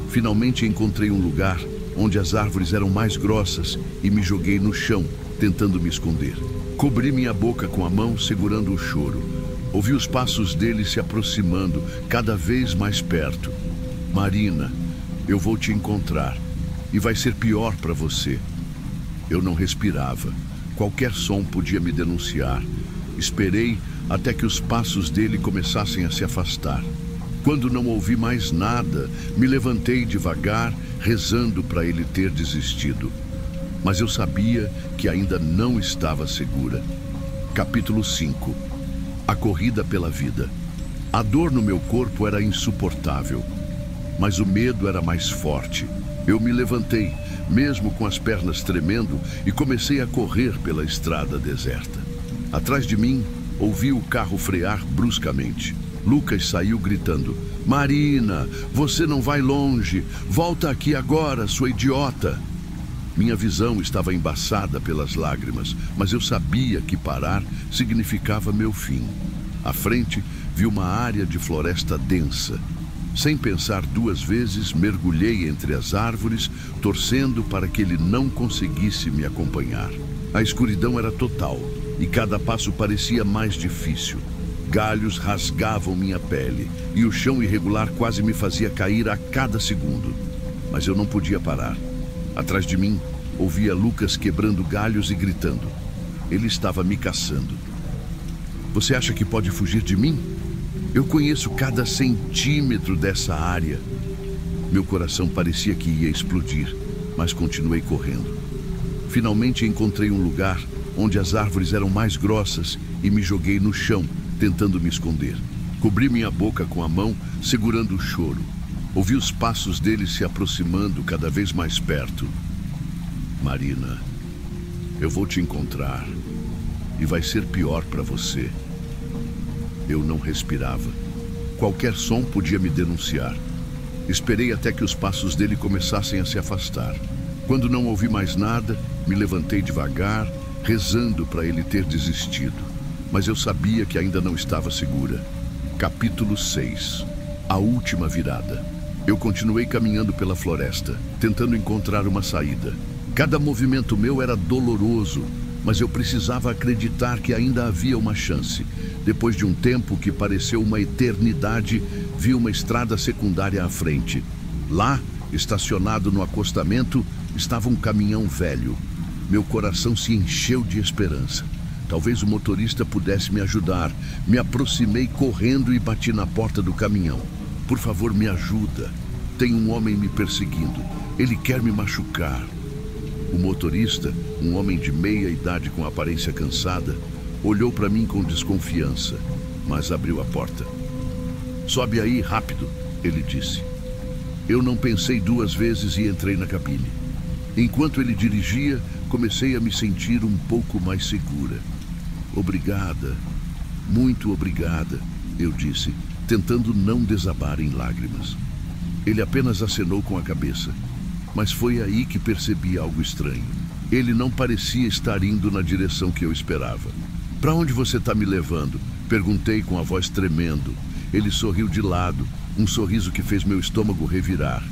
Speaker 1: Finalmente encontrei um lugar onde as árvores eram mais grossas e me joguei no chão, tentando me esconder. Cobri minha boca com a mão, segurando o choro. Ouvi os passos dele se aproximando, cada vez mais perto. Marina, eu vou te encontrar. E vai ser pior para você. Eu não respirava. Qualquer som podia me denunciar. Esperei até que os passos dele começassem a se afastar. Quando não ouvi mais nada, me levantei devagar, rezando para ele ter desistido. Mas eu sabia que ainda não estava segura. Capítulo 5. A corrida pela vida. A dor no meu corpo era insuportável, mas o medo era mais forte. Eu me levantei, mesmo com as pernas tremendo, e comecei a correr pela estrada deserta. Atrás de mim, ouvi o carro frear bruscamente. Lucas saiu gritando: Marina, você não vai longe. Volta aqui agora, sua idiota. Minha visão estava embaçada pelas lágrimas, mas eu sabia que parar significava meu fim. À frente, vi uma área de floresta densa. Sem pensar duas vezes, mergulhei entre as árvores, torcendo para que ele não conseguisse me acompanhar. A escuridão era total e cada passo parecia mais difícil. Galhos rasgavam minha pele e o chão irregular quase me fazia cair a cada segundo. Mas eu não podia parar. Atrás de mim, ouvia Lucas quebrando galhos e gritando. Ele estava me caçando. Você acha que pode fugir de mim? Eu conheço cada centímetro dessa área. Meu coração parecia que ia explodir, mas continuei correndo. Finalmente encontrei um lugar onde as árvores eram mais grossas e me joguei no chão, tentando me esconder. Cobri minha boca com a mão, segurando o choro. Ouvi os passos dele se aproximando cada vez mais perto. Marina, eu vou te encontrar e vai ser pior para você. Eu não respirava. Qualquer som podia me denunciar. Esperei até que os passos dele começassem a se afastar. Quando não ouvi mais nada, me levantei devagar, rezando para ele ter desistido. Mas eu sabia que ainda não estava segura. Capítulo 6. A última virada. Eu continuei caminhando pela floresta, tentando encontrar uma saída. Cada movimento meu era doloroso, mas eu precisava acreditar que ainda havia uma chance. Depois de um tempo que pareceu uma eternidade, vi uma estrada secundária à frente. Lá, estacionado no acostamento, estava um caminhão velho. Meu coração se encheu de esperança. Talvez o motorista pudesse me ajudar. Me aproximei correndo e bati na porta do caminhão. Por favor, me ajuda. Tem um homem me perseguindo. Ele quer me machucar. O motorista, um homem de meia idade com aparência cansada, olhou para mim com desconfiança, mas abriu a porta. Sobe aí, rápido, ele disse. Eu não pensei duas vezes e entrei na cabine. Enquanto ele dirigia, comecei a me sentir um pouco mais segura. Obrigada, muito obrigada, eu disse, tentando não desabar em lágrimas. Ele apenas acenou com a cabeça, mas foi aí que percebi algo estranho. Ele não parecia estar indo na direção que eu esperava. Para onde você está me levando? Perguntei com a voz tremendo. Ele sorriu de lado, um sorriso que fez meu estômago revirar.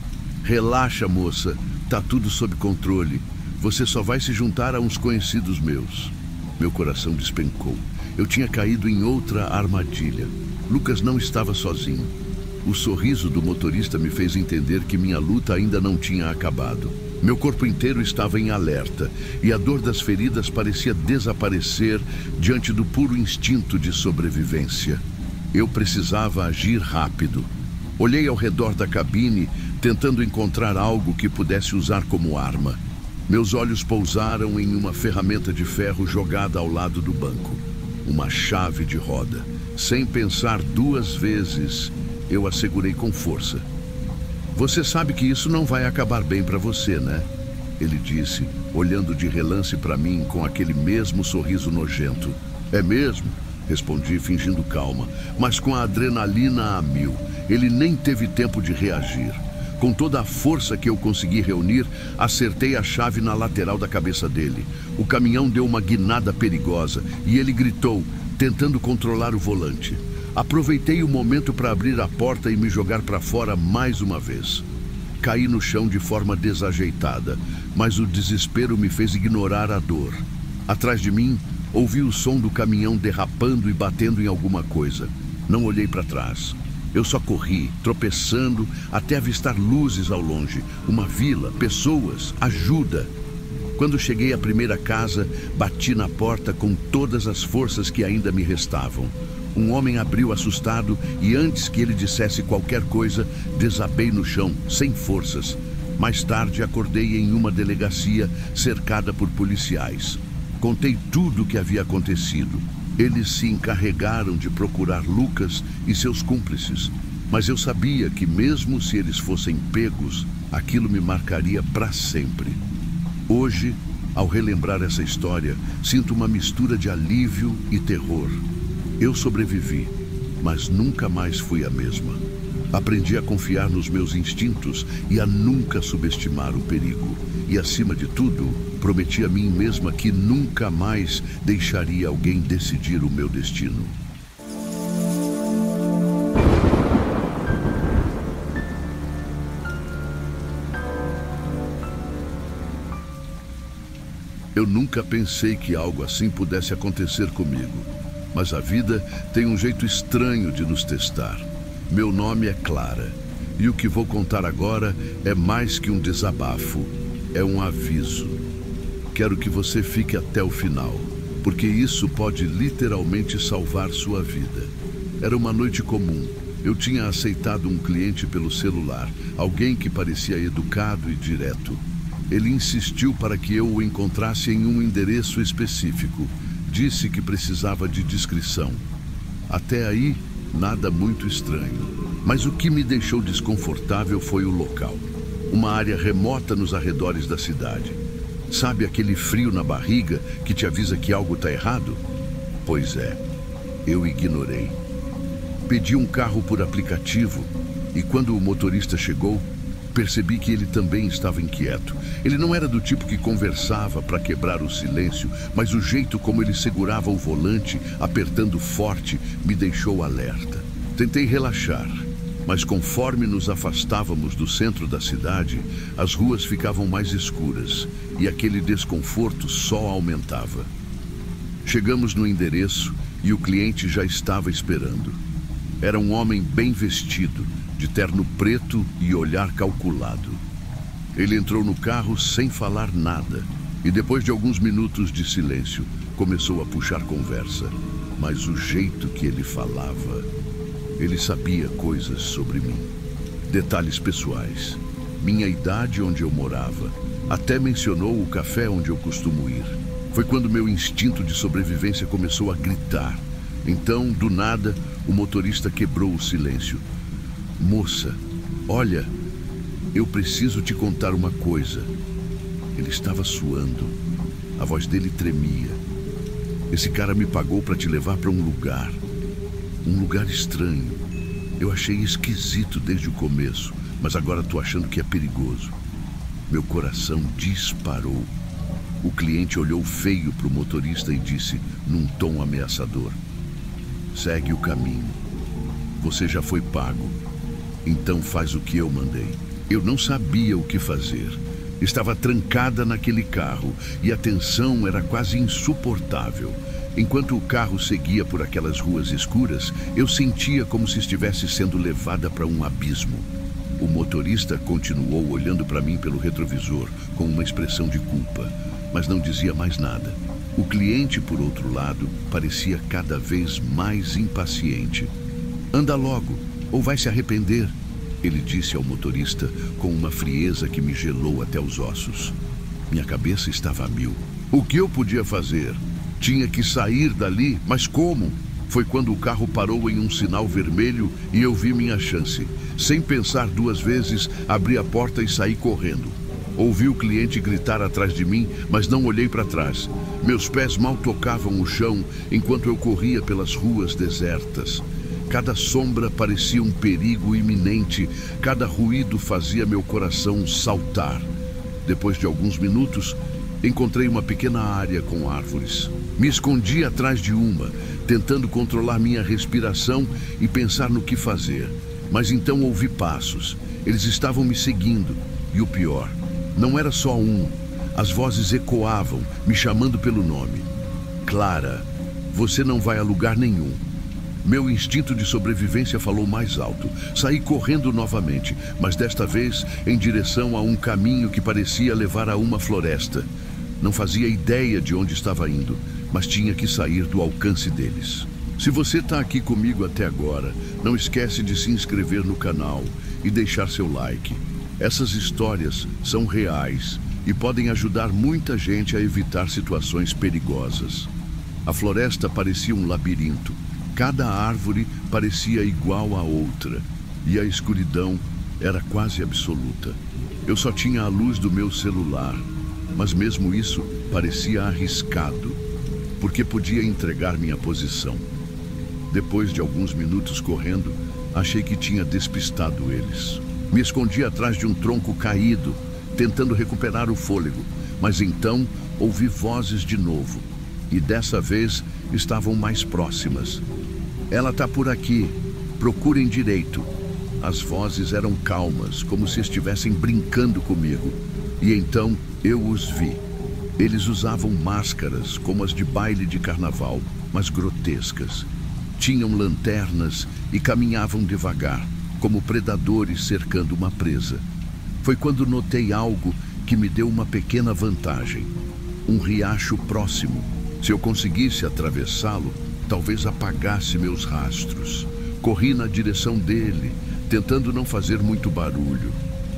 Speaker 1: Relaxa, moça, tá tudo sob controle. Você só vai se juntar a uns conhecidos meus. Meu coração despencou. Eu tinha caído em outra armadilha. Lucas não estava sozinho. O sorriso do motorista me fez entender que minha luta ainda não tinha acabado. Meu corpo inteiro estava em alerta e a dor das feridas parecia desaparecer diante do puro instinto de sobrevivência. Eu precisava agir rápido. Olhei ao redor da cabine, tentando encontrar algo que pudesse usar como arma. Meus olhos pousaram em uma ferramenta de ferro jogada ao lado do banco. Uma chave de roda. Sem pensar duas vezes, eu a segurei com força. Você sabe que isso não vai acabar bem para você, né? Ele disse, olhando de relance para mim com aquele mesmo sorriso nojento. É mesmo? Respondi, fingindo calma, mas com a adrenalina a mil. Ele nem teve tempo de reagir. Com toda a força que eu consegui reunir, acertei a chave na lateral da cabeça dele. O caminhão deu uma guinada perigosa e ele gritou, tentando controlar o volante. Aproveitei o momento para abrir a porta e me jogar para fora mais uma vez. Caí no chão de forma desajeitada, mas o desespero me fez ignorar a dor. Atrás de mim, ouvi o som do caminhão derrapando e batendo em alguma coisa. Não olhei para trás. Eu só corri, tropeçando, até avistar luzes ao longe. Uma vila, pessoas, ajuda. Quando cheguei à primeira casa, bati na porta com todas as forças que ainda me restavam. Um homem abriu assustado e antes que ele dissesse qualquer coisa, desabei no chão, sem forças. Mais tarde acordei em uma delegacia cercada por policiais. Contei tudo o que havia acontecido. Eles se encarregaram de procurar Lucas e seus cúmplices. Mas eu sabia que mesmo se eles fossem pegos, aquilo me marcaria para sempre. Hoje, ao relembrar essa história, sinto uma mistura de alívio e terror. Eu sobrevivi, mas nunca mais fui a mesma. Aprendi a confiar nos meus instintos e a nunca subestimar o perigo. E, acima de tudo, prometi a mim mesma que nunca mais deixaria alguém decidir o meu destino. Eu nunca pensei que algo assim pudesse acontecer comigo. Mas a vida tem um jeito estranho de nos testar. Meu nome é Clara, e o que vou contar agora é mais que um desabafo, é um aviso. Quero que você fique até o final. porque isso pode literalmente salvar sua vida. Era uma noite comum. Eu tinha aceitado um cliente pelo celular, alguém que parecia educado e direto. Ele insistiu para que eu o encontrasse em um endereço específico. Disse que precisava de discrição. Até aí, nada muito estranho. Mas o que me deixou desconfortável foi o local. Uma área remota nos arredores da cidade. Sabe aquele frio na barriga que te avisa que algo está errado? Pois é, eu ignorei. Pedi um carro por aplicativo e quando o motorista chegou, percebi que ele também estava inquieto. Ele não era do tipo que conversava para quebrar o silêncio, mas o jeito como ele segurava o volante, apertando forte, me deixou alerta. Tentei relaxar, mas conforme nos afastávamos do centro da cidade, as ruas ficavam mais escuras e aquele desconforto só aumentava. Chegamos no endereço e o cliente já estava esperando. Era um homem bem vestido, de terno preto e olhar calculado. Ele entrou no carro sem falar nada e depois de alguns minutos de silêncio, começou a puxar conversa. Mas o jeito que ele falava, ele sabia coisas sobre mim. Detalhes pessoais, minha idade, onde eu morava, até mencionou o café onde eu costumo ir. Foi quando meu instinto de sobrevivência começou a gritar. Então, do nada, o motorista quebrou o silêncio. Moça, olha, eu preciso te contar uma coisa. Ele estava suando. A voz dele tremia. Esse cara me pagou para te levar para um lugar estranho. Eu achei esquisito desde o começo, mas agora tô achando que é perigoso. Meu coração disparou. O cliente olhou feio para o motorista e disse, num tom ameaçador: segue o caminho. Você já foi pago. Então faz o que eu mandei. Eu não sabia o que fazer. Estava trancada naquele carro e a tensão era quase insuportável. Enquanto o carro seguia por aquelas ruas escuras, eu sentia como se estivesse sendo levada para um abismo. O motorista continuou olhando para mim pelo retrovisor, com uma expressão de culpa, mas não dizia mais nada. O cliente, por outro lado, parecia cada vez mais impaciente. Anda logo, ou vai se arrepender, ele disse ao motorista com uma frieza que me gelou até os ossos. Minha cabeça estava a mil. O que eu podia fazer? Tinha que sair dali, mas como? Foi quando o carro parou em um sinal vermelho e eu vi minha chance. Sem pensar duas vezes, abri a porta e saí correndo. Ouvi o cliente gritar atrás de mim, mas não olhei para trás. Meus pés mal tocavam o chão enquanto eu corria pelas ruas desertas. Cada sombra parecia um perigo iminente, cada ruído fazia meu coração saltar. Depois de alguns minutos, encontrei uma pequena área com árvores. Me escondi atrás de uma, tentando controlar minha respiração e pensar no que fazer. Mas então ouvi passos. Eles estavam me seguindo. E o pior, não era só um. As vozes ecoavam, me chamando pelo nome. Clara, você não vai a lugar nenhum. Meu instinto de sobrevivência falou mais alto. Saí correndo novamente, mas desta vez em direção a um caminho que parecia levar a uma floresta. Não fazia ideia de onde estava indo, mas tinha que sair do alcance deles. Se você está aqui comigo até agora, não esquece de se inscrever no canal e deixar seu like. Essas histórias são reais e podem ajudar muita gente a evitar situações perigosas. A floresta parecia um labirinto. Cada árvore parecia igual a outra e a escuridão era quase absoluta. Eu só tinha a luz do meu celular, mas mesmo isso parecia arriscado, porque podia entregar minha posição. Depois de alguns minutos correndo, achei que tinha despistado eles. Me escondi atrás de um tronco caído, tentando recuperar o fôlego, mas então ouvi vozes de novo, e dessa vez estavam mais próximas. Ela está por aqui, procurem direito. As vozes eram calmas, como se estivessem brincando comigo. E então eu os vi. Eles usavam máscaras, como as de baile de carnaval, mas grotescas. Tinham lanternas e caminhavam devagar, como predadores cercando uma presa. Foi quando notei algo que me deu uma pequena vantagem. Um riacho próximo, Se eu conseguisse atravessá-lo, talvez apagasse meus rastros. Corri na direção dele, tentando não fazer muito barulho.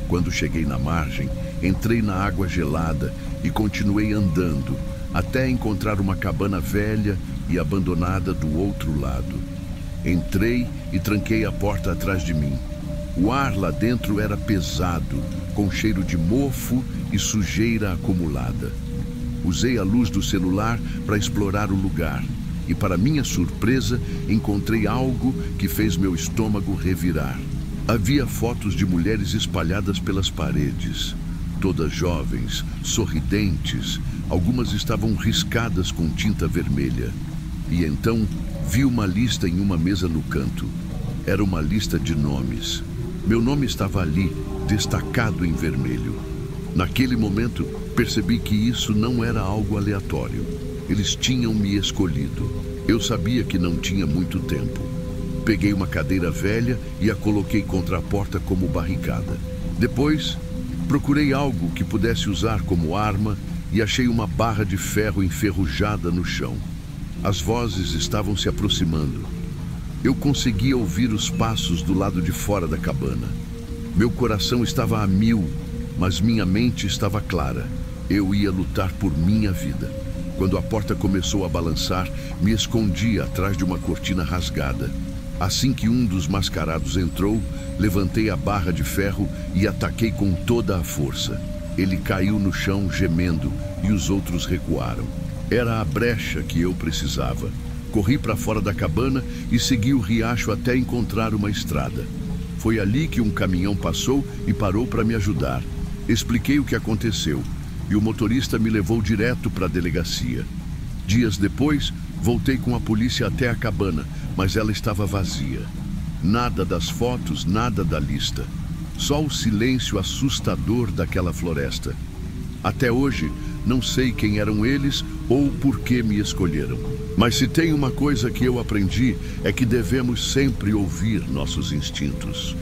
Speaker 1: Quando cheguei na margem, entrei na água gelada e continuei andando, até encontrar uma cabana velha e abandonada do outro lado. Entrei e tranquei a porta atrás de mim. O ar lá dentro era pesado, com cheiro de mofo e sujeira acumulada. Usei a luz do celular para explorar o lugar e, para minha surpresa, encontrei algo que fez meu estômago revirar. Havia fotos de mulheres espalhadas pelas paredes, todas jovens, sorridentes, algumas estavam riscadas com tinta vermelha. E então vi uma lista em uma mesa no canto. Era uma lista de nomes. Meu nome estava ali, destacado em vermelho. Naquele momento, percebi que isso não era algo aleatório. Eles tinham me escolhido. Eu sabia que não tinha muito tempo. Peguei uma cadeira velha e a coloquei contra a porta como barricada. Depois, procurei algo que pudesse usar como arma e achei uma barra de ferro enferrujada no chão. As vozes estavam se aproximando. Eu conseguia ouvir os passos do lado de fora da cabana. Meu coração estava a mil, mas minha mente estava clara. Eu ia lutar por minha vida. Quando a porta começou a balançar, me escondi atrás de uma cortina rasgada. Assim que um dos mascarados entrou, levantei a barra de ferro e ataquei com toda a força. Ele caiu no chão gemendo e os outros recuaram. Era a brecha que eu precisava. Corri para fora da cabana e segui o riacho até encontrar uma estrada. Foi ali que um caminhão passou e parou para me ajudar. Expliquei o que aconteceu e o motorista me levou direto para a delegacia. Dias depois, voltei com a polícia até a cabana, mas ela estava vazia. Nada das fotos, nada da lista. Só o silêncio assustador daquela floresta. Até hoje, não sei quem eram eles ou por que me escolheram. Mas se tem uma coisa que eu aprendi, é que devemos sempre ouvir nossos instintos.